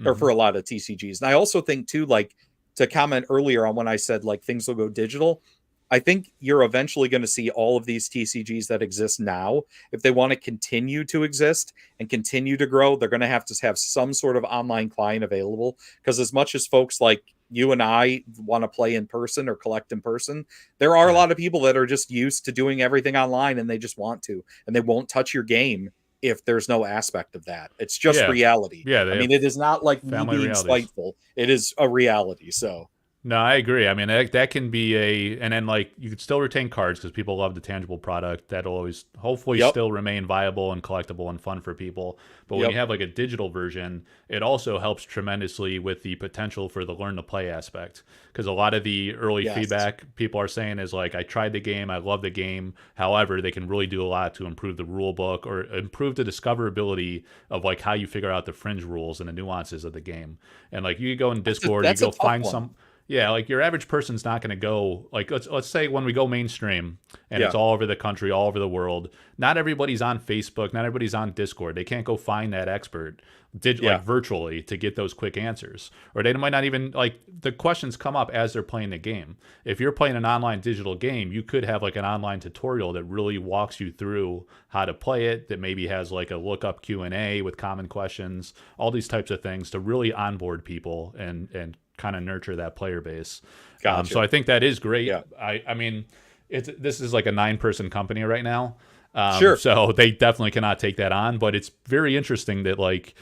or for a lot of TCGs. And I also think too, like to comment earlier on when I said like things will go digital, I think you're eventually going to see all of these TCGs that exist now. If they want to continue to exist and continue to grow, they're going to have some sort of online client available. Because as much as folks like you and I want to play in person or collect in person, there are a lot of people that are just used to doing everything online and they just want to, and they won't touch your game if there's no aspect of that. It's just reality. Yeah, I mean, it is not like me being realities. spiteful. It is a reality. So. No, I agree. I mean, that can be and then like you could still retain cards because people love the tangible product. That'll always hopefully still remain viable and collectible and fun for people. But when you have like a digital version, it also helps tremendously with the potential for the learn to play aspect. Because a lot of the early feedback people are saying is like, I tried the game, I love the game. However, they can really do a lot to improve the rule book or improve the discoverability of like how you figure out the fringe rules and the nuances of the game. And like you go in Discord, you go find some. Yeah, like your average person's not going to go, like, let's say when we go mainstream and it's all over the country, all over the world, not everybody's on Facebook, not everybody's on Discord. They can't go find that expert like virtually to get those quick answers. Or they might not even, like, the questions come up as they're playing the game. If you're playing an online digital game, you could have like an online tutorial that really walks you through how to play it, that maybe has like a lookup Q&A with common questions, all these types of things to really onboard people and kind of nurture that player base. Gotcha. So I think that is great. I mean, this is like a 9-person company right now. So they definitely cannot take that on, but it's very interesting that like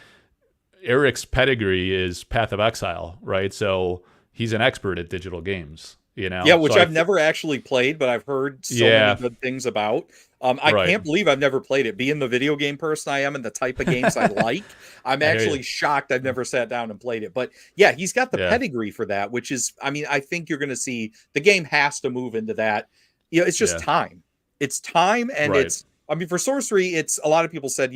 Eric's pedigree is Path of Exile, right? So he's an expert at digital games, Yeah, So which I've never actually played, but I've heard so many yeah, good things about. I right. can't believe I've never played it. Being the video game person I am and the type of games I like, I'm I hear you. actually shocked I've never sat down and played it. But yeah, he's got the Yeah, pedigree for that, which is, I mean, I think you're going to see the game has to move into that. You know, it's just yeah, time. It's time, and right. I mean, for Sorcery, it's a lot of people said,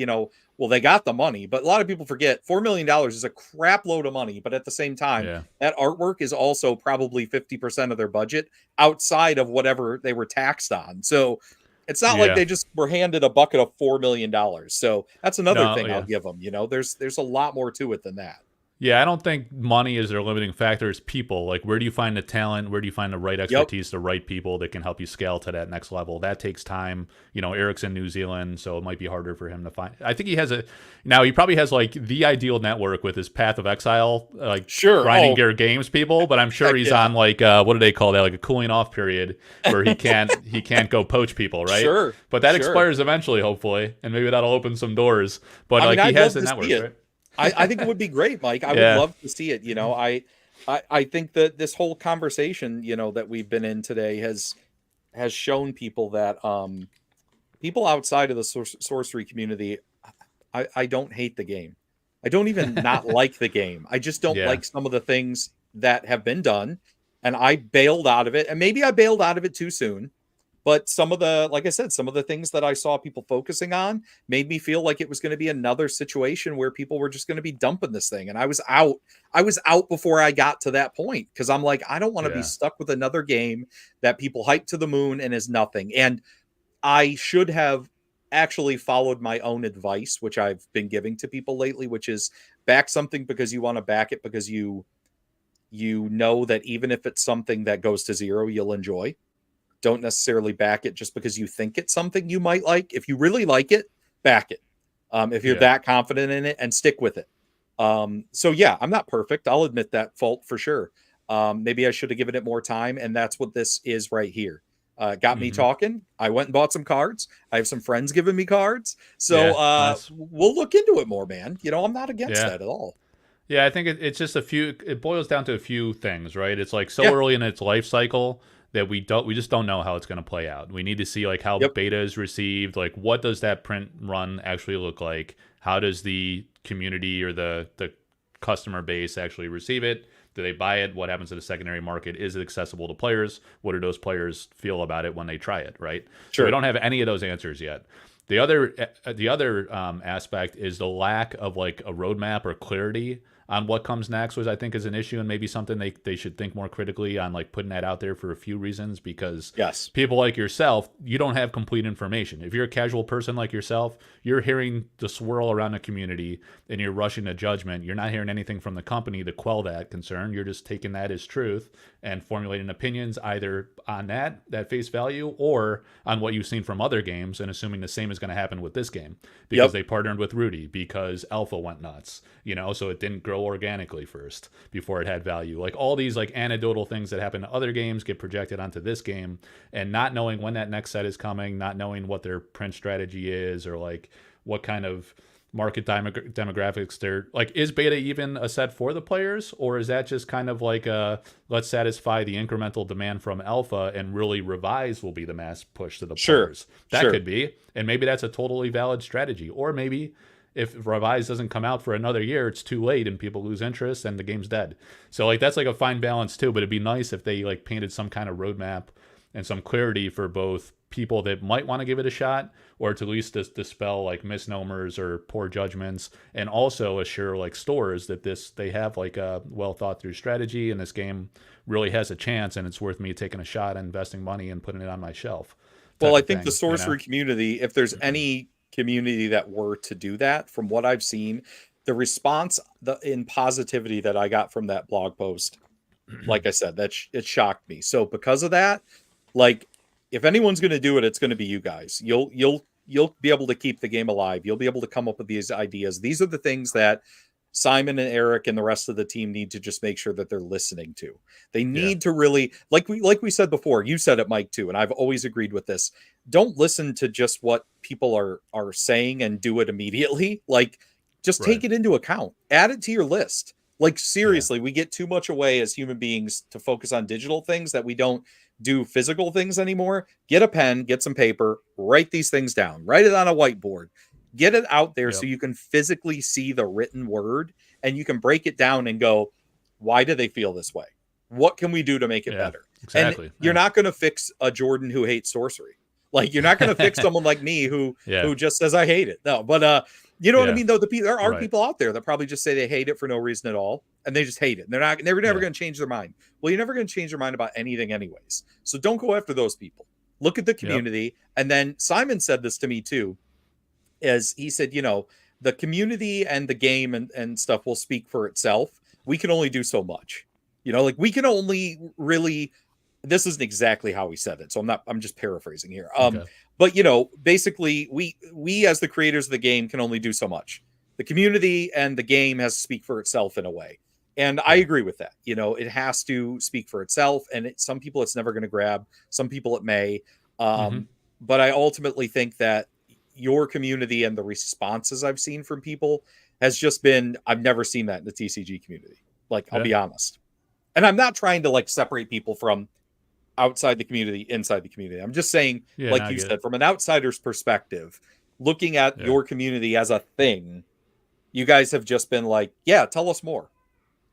well, they got the money, but a lot of people forget $4 million is a crap load of money. But at the same time, Yeah, that artwork is also probably 50% of their budget outside of whatever they were taxed on. So it's not like yeah. they just were handed a bucket of $4 million. So that's another No, thing I'll yeah. give them. There's a lot more to it than that. Yeah, I don't think money is their limiting factor. It's people. Like, where do you find the talent? Where do you find the right Yep. expertise, the right people that can help you scale to that next level? That takes time. Eric's in New Zealand, so it might be harder for him to find. I think he probably has like the ideal network with his Path of Exile, like Sure. grinding Oh, gear games people. But I'm sure heck he's yeah. on like what do they call that? Like a cooling off period where he can't go poach people, right? Sure. But that Sure. expires eventually, hopefully, and maybe that'll open some doors. But I mean, like he I'd has love the to network, see it. right? I think it would be great, Mike. I would Yeah, love to see it. I think that this whole conversation, that we've been in today has shown people that people outside of the sorcery community, I don't hate the game. I don't even not like the game. I just don't yeah, like some of the things that have been done. And I bailed out of it. And maybe I bailed out of it too soon. But like I said, some of the things that I saw people focusing on made me feel like it was going to be another situation where people were just going to be dumping this thing. And I was out. I was out before I got to that point because I'm like, I don't want to be yeah, stuck with another game that people hype to the moon and is nothing. And I should have actually followed my own advice, which I've been giving to people lately, which is back something because you want to back it because you know that even if it's something that goes to zero, you'll enjoy. Don't necessarily back it just because you think it's something you might like. If you really like it, back it. If you're yeah. that confident in it, and stick with it. So yeah, I'm not perfect. I'll admit that fault for sure. Maybe I should have given it more time, and that's what this is right here. Got me Hmm. talking. I went and bought some cards. I have some friends giving me cards. So Yeah, nice. we'll look into it more, man. I'm not against Yeah. that at all. Yeah, I think it's just it boils down to a few things, right? It's like so Yeah. early in its life cycle that we just don't know how it's going to play out. We need to see like how Yep. beta is received, like what does that print run actually look like? How does the community or the customer base actually receive it? Do they buy it? What happens to the secondary market? Is it accessible to players? What do those players feel about it when they try it, right? So we Sure. don't have any of those answers yet. The other aspect is the lack of like a roadmap or clarity on what comes next, which I think is an issue and maybe something they should think more critically on, like putting that out there for a few reasons, because Yes. people like yourself, you don't have complete information. If you're a casual person like yourself, you're hearing the swirl around the community and you're rushing to judgment. You're not hearing anything from the company to quell that concern. You're just taking that as truth and formulating opinions either on that face value or on what you've seen from other games and assuming the same is going to happen with this game because Yep. they partnered with Rudy, because alpha went nuts, so it didn't grow organically first before it had value. Like all these like anecdotal things that happen to other games get projected onto this game, and not knowing when that next set is coming, not knowing what their print strategy is or like what kind of market demographics they're like. Is beta even a set for the players, or is that just kind of like let's satisfy the incremental demand from alpha and really revise will be the mass push to the Sure. players? That Sure. could be, and maybe that's a totally valid strategy. Or maybe if revise doesn't come out for another year, it's too late and people lose interest and the game's dead. So like that's like a fine balance too, but it'd be nice if they like painted some kind of roadmap and some clarity for both people that might want to give it a shot, or to at least dispel like misnomers or poor judgments, and also assure like stores that they have like a well thought through strategy and this game really has a chance and it's worth me taking a shot and investing money and putting it on my shelf Well, type I of think the thing. sorcery community, if there's any community that were to do that, from what I've seen, the response in positivity that I got from that blog post, like I said, it shocked me. So because of that, like if anyone's going to do it, it's going to be you guys. You'll be able to keep the game alive. You'll be able to come up with these ideas. These are the things that Simon and Eric and the rest of the team need to just make sure that they're listening to. They Yeah, need to really, like we said before, you said it, Mike, too, and I've always agreed with this. Don't listen to just what people are saying and do it immediately. Like Just Right. take it into account. Add it to your list. Like, Yeah. seriously, we get too much away as human beings to focus on digital things that we don't do physical things anymore. Get a pen, get some paper, write these things down, write it on a whiteboard, get it out there so Yep. you can physically see the written word and you can break it down and go, why do they feel this way? What can we do to make it Yeah. better? And Exactly. you're Yeah. not going to fix a Jordan who hates sorcery. Like, you're not going to fix someone like me Yeah. who just says I hate it. No, but you know what I Yeah. mean, though. There are Right. people out there that probably just say they hate it for no reason at all, and they just hate it. And they're never Yeah. going to change their mind. Well, you're never going to change your mind about anything, anyways. So don't go after those people. Look at the Yep. community. And then Simon said this to me too, as he said, the community and the game and stuff will speak for itself. We can only do so much. Like, we can only really, this isn't exactly how he said it, so I'm just paraphrasing here. Okay. But basically we as the creators of the game can only do so much. The community and the game has to speak for itself in a way. And I Yeah. agree with that. It has to speak for itself. And some people it's never going to grab. Some people it may. Mm-hmm. But I ultimately think that your community and the responses I've seen from people has just been, I've never seen that in the TCG community. Like, I'll Yeah. be honest. And I'm not trying to like separate people from outside the community, inside the community. I'm just saying, Yeah. like No, I you get said, it. from an outsider's perspective, looking at Yeah. your community as a thing, you guys have just been like, yeah, tell us more.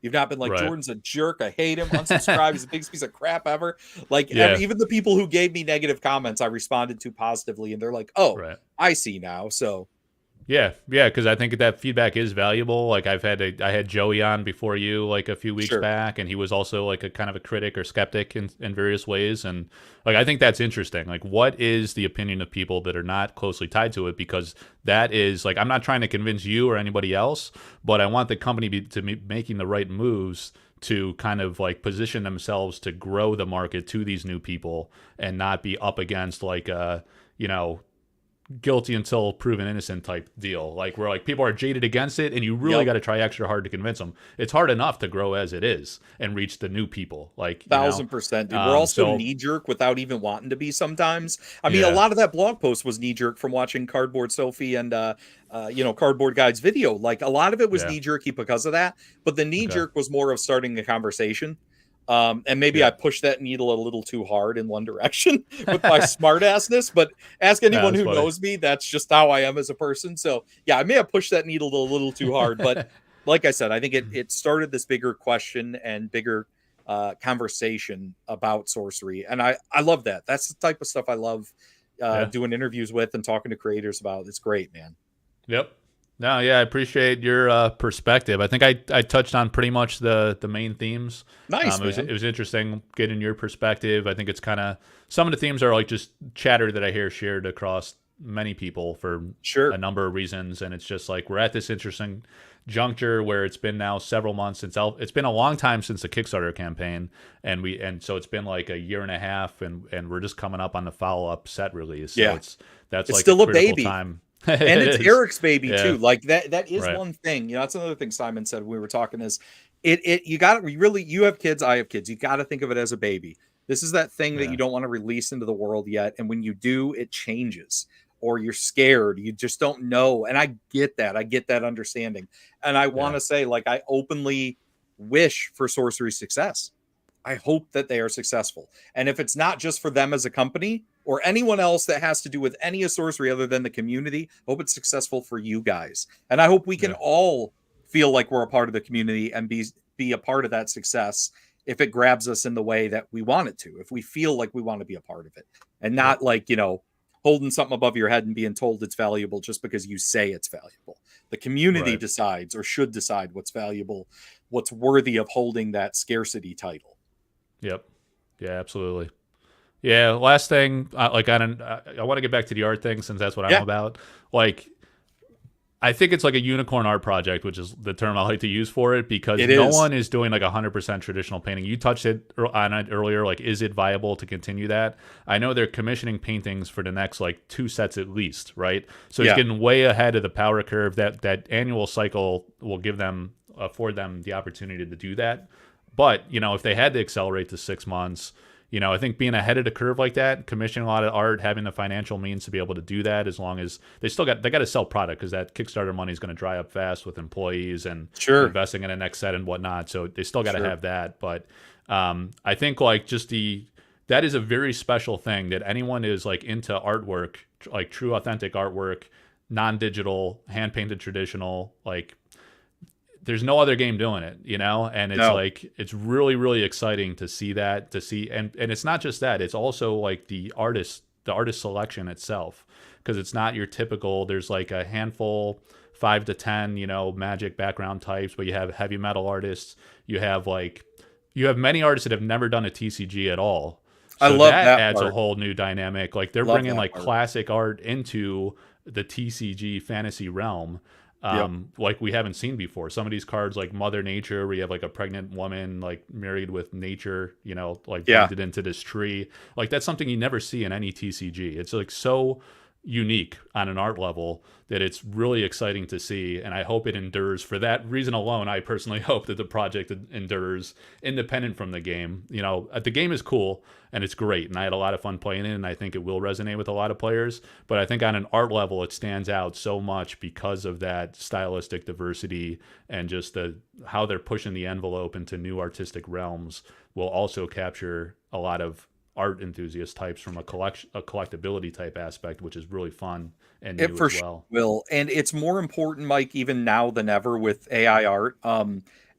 You've not been like, Right. Jordan's a jerk. I hate him. Unsubscribe. He's the biggest piece of crap ever. Like, Yeah. even the people who gave me negative comments, I responded to positively, and they're like, oh, Right. I see now. So, Yeah, yeah, because I think that feedback is valuable. Like I had Joey on before you like a few weeks sure. back, and he was also like a kind of a critic or skeptic in various ways, and like I think that's interesting. Like, what is the opinion of people that are not closely tied to it? Because that is like, I'm not trying to convince you or anybody else, but I want the company to be making the right moves to kind of like position themselves to grow the market to these new people and not be up against like a guilty until proven innocent type deal, like where like people are jaded against it and you really Yep. got to try extra hard to convince them. It's hard enough to grow as it is and reach the new people, like 1,000%, dude. We're also so knee jerk without even wanting to be sometimes. I mean, a yeah. lot of that blog post was knee jerk from watching Cardboard Sophie and Cardboard Guide's video. Like, a lot of it was Yeah. knee jerky because of that, but the knee Okay. jerk was more of starting a conversation. And maybe Yeah. I pushed that needle a little too hard in one direction with my smart assness, but ask anyone That's who funny. knows me, that's just how I am as a person. So yeah, I may have pushed that needle a little too hard, but like I said, I think it started this bigger question and bigger conversation about sorcery. And I love that. That's the type of stuff I love Yeah. doing interviews with and talking to creators about. It's great, man. Yep. No, yeah, I appreciate your perspective. I think I touched on pretty much the main themes. Nice, man. It was interesting getting your perspective. I think it's kind of, some of the themes are like just chatter that I hear shared across many people for Sure. a number of reasons, and it's just like we're at this interesting juncture where it's been now several months since it's been a long time since the Kickstarter campaign, and so it's been like a year and a half, and we're just coming up on the follow-up set release. So Yeah. that's It's like still a critical baby. time. And It it's is. Eric's baby Yeah. too. Like that is Right. one thing. That's another thing Simon said when we were talking is you have kids, I have kids. You got to think of it as a baby. This is that thing that Yeah. you don't want to release into the world yet, and when you do, it changes. Or you're scared, you just don't know. And I get that. I get that understanding. And I want to say, like, I openly wish for Sorcery success. I hope that they are successful. And if it's not just for them as a company or anyone else that has to do with any of sorcery other than the community, I hope it's successful for you guys. And I hope we can Yeah. all feel like we're a part of the community and be a part of that success if it grabs us in the way that we want it to, if we feel like we want to be a part of it and not like, holding something above your head and being told it's valuable just because you say it's valuable. The community Right. decides or should decide what's valuable, what's worthy of holding that scarcity title. Yep. Yeah, absolutely. Yeah. Last thing, I want to get back to the art thing since that's what Yeah. I'm about. Like, I think it's like a unicorn art project, which is the term I like to use for it, because It no is. one is doing like 100% traditional painting. You touched on it earlier. Like, is it viable to continue that? I know they're commissioning paintings for the next like 2 sets at least, right? So Yeah. it's getting way ahead of the power curve. That annual cycle will afford them the opportunity to do that. But if they had to accelerate to 6 months, I think being ahead of the curve like that, commissioning a lot of art, having the financial means to be able to do that, as long as they got to sell product, because that Kickstarter money is going to dry up fast with employees and Sure. investing in the next set and whatnot. So they still got to Sure. have that. But I think like that is a very special thing that anyone is like into artwork, like true authentic artwork, non-digital, hand-painted traditional, like there's no other game doing it, and it's No. like it's really really exciting to see that, and it's not just that, it's also like the artist selection itself, because it's not your typical, there's like a handful, 5 to 10, magic background types, but you have heavy metal artists, you have many artists that have never done a TCG at all. I So love that that adds a part. whole new dynamic. Like they're Love bringing that like part. classic art into the TCG fantasy realm, Yep. like we haven't seen before. Some of these cards, like Mother Nature, where you have like a pregnant woman like married with nature, like Yeah. painted into this tree. Like that's something you never see in any TCG. It's like so unique on an art level that it's really exciting to see, and I hope it endures. For that reason alone, I personally hope that the project endures independent from the game. The game is cool and it's great, and I had a lot of fun playing it, and I think it will resonate with a lot of players, but I think on an art level it stands out so much because of that stylistic diversity, and just how they're pushing the envelope into new artistic realms will also capture a lot of art enthusiast types from a collectability type aspect, which is really fun and It new for as sure well. will. And it's more important, Mike, even now than ever with AI art.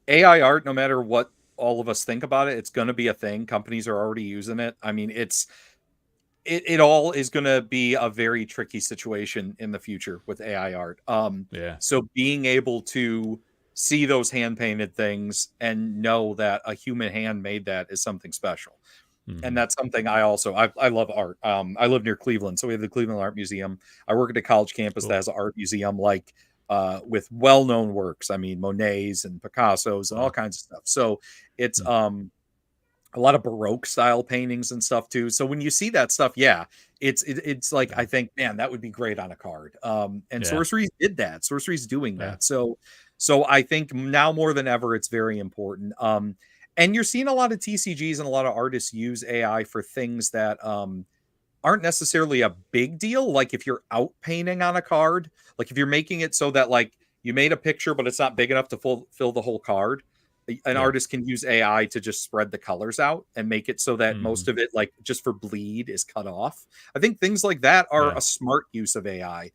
AI art, no matter what all of us think about it, it's going to be a thing. Companies are already using it. I mean, it all is going to be a very tricky situation in the future with AI art. Yeah. So being able to see those hand painted things and know that a human hand made that is something special. And Hmm. that's something I love art. I live near Cleveland, so we have the Cleveland Art Museum. I work at a college campus that Cool. has an art museum, like with well-known works. I mean, Monet's and Picasso's and all Wow. kinds of stuff. So it's Hmm. a lot of Baroque style paintings and stuff too. So when you see that stuff, yeah, it's like, Yeah. I think, man, that would be great on a card. And Yeah. Sorcery did that. Sorcery's doing Yeah. that. So I think now more than ever, it's very important. And you're seeing a lot of TCGs and a lot of artists use AI for things that aren't necessarily a big deal. Like if you're out painting on a card, like if you're making it so that like you made a picture, but it's not big enough to fill the whole card, an Yeah. artist can use AI to just spread the colors out and make it so that Hmm. most of it, like just for bleed, is cut off. I think things like that are Yeah. a smart use of AI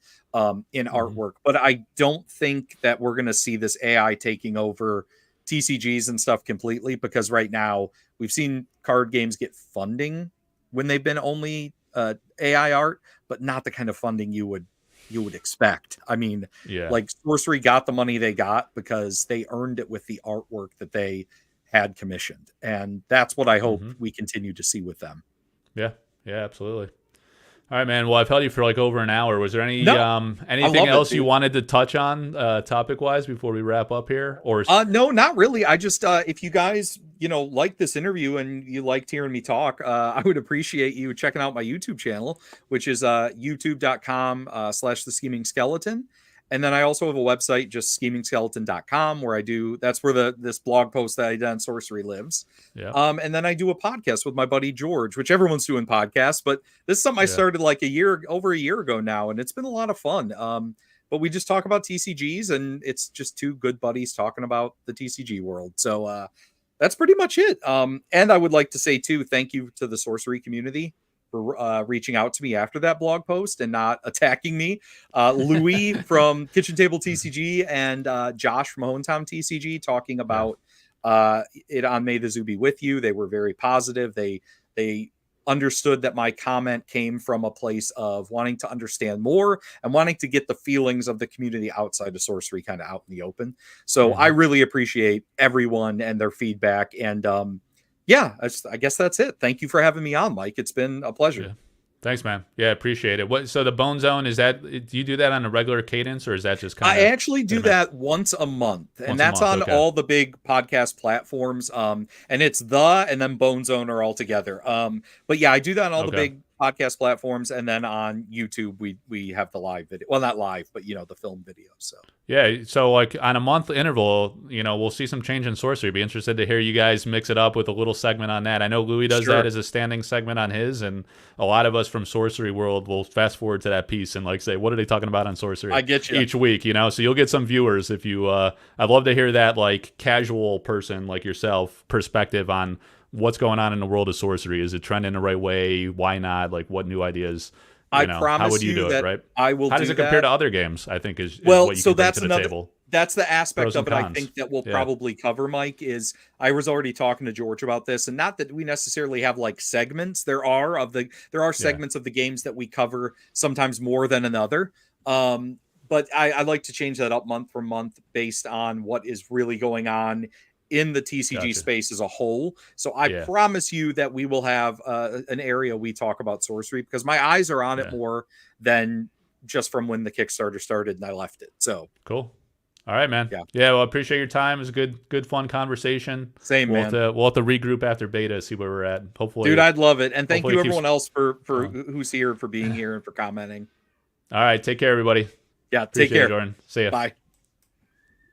in Hmm. artwork, but I don't think that we're going to see this AI taking over TCGs and stuff completely, because right now we've seen card games get funding when they've been only AI art, but not the kind of funding you would expect. I mean, Yeah. like Sorcery got the money they got because they earned it with the artwork that they had commissioned, and that's what I hope Hmm. we continue to see with them. Yeah. Yeah. Absolutely. All right, man. Well, I've held you for like over an hour. Was there No, I anything love it, else you dude. wanted to touch on topic wise before we wrap up here? Or No, not really. I just if you guys, like this interview and you liked hearing me talk, I would appreciate you checking out my YouTube channel, which is youtube.com slash the scheming skeleton. And then I also have a website, just schemingskeleton.com, where that's where this blog post that I did on sorcery lives. yeah, And then I do a podcast with my buddy George, which everyone's doing podcasts, but this is something I yeah, started like over a year ago now, and it's been a lot of fun. But we just talk about TCGs, and it's just two good buddies talking about the TCG world. So that's pretty much it. And I would like to say too, thank you to the sorcery community for reaching out to me after that blog post and not attacking me. Louis from Kitchen Table TCG and Josh from Hometown TCG talking yeah. about it on May the Zoo Be With You. They were very positive. They understood that my comment came from a place of wanting to understand more and wanting to get the feelings of the community outside of sorcery kind of out in the open. So I Hmm. really appreciate everyone and their feedback. And yeah, I guess that's it. Thank you for having me on, Mike. It's been a pleasure. Yeah. Thanks, man. Yeah, appreciate it. So the Bone Zone, do you do that on a regular cadence, or is that just kind I of actually do that once a month, and once a that's month? on Okay. all the big podcast platforms. And it's and then Bone Zone are all together. But yeah, I do that on all the Okay. big podcast platforms, and then on YouTube we have the live video. Well, not live, but the film video. So Yeah, so like on a month interval, we'll see some change in Sorcery. Be interested to hear you guys mix it up with a little segment on that. I know Louis does that as a standing segment on his, and a lot of us from Sorcery World will fast forward to that piece and like say, what are they talking about on Sorcery? I get you. Each week, so you'll get some viewers if you. I'd love to hear that like casual person like yourself perspective on what's going on in the world of Sorcery. Is it trending the right way? Why not? Like what new ideas? I promise how would you do that it, right? I will. How does it compare to other games? I think is well. What you So can bring that's to the table. That's the aspect of it. I Cons. think that we'll probably cover, Mike. Is I was already talking to George about this, and not that we necessarily have like segments. There are segments of the games that we cover sometimes more than another. But I like to change that up month from month based on what is really going on in the TCG space as a whole. So I promise you that we will have an area we talk about Sorcery, because my eyes are on it more than just from when the Kickstarter started and I left it. So cool. All right, man. Yeah. Well, I appreciate your time. It was a good, fun conversation. Same, man. We'll have to regroup after beta, see where we're at. Hopefully, dude, I'd love it. And thank you everyone else for who's here, for being here and for commenting. All right, take care, everybody. Yeah, take care, Jordan. See ya. Bye.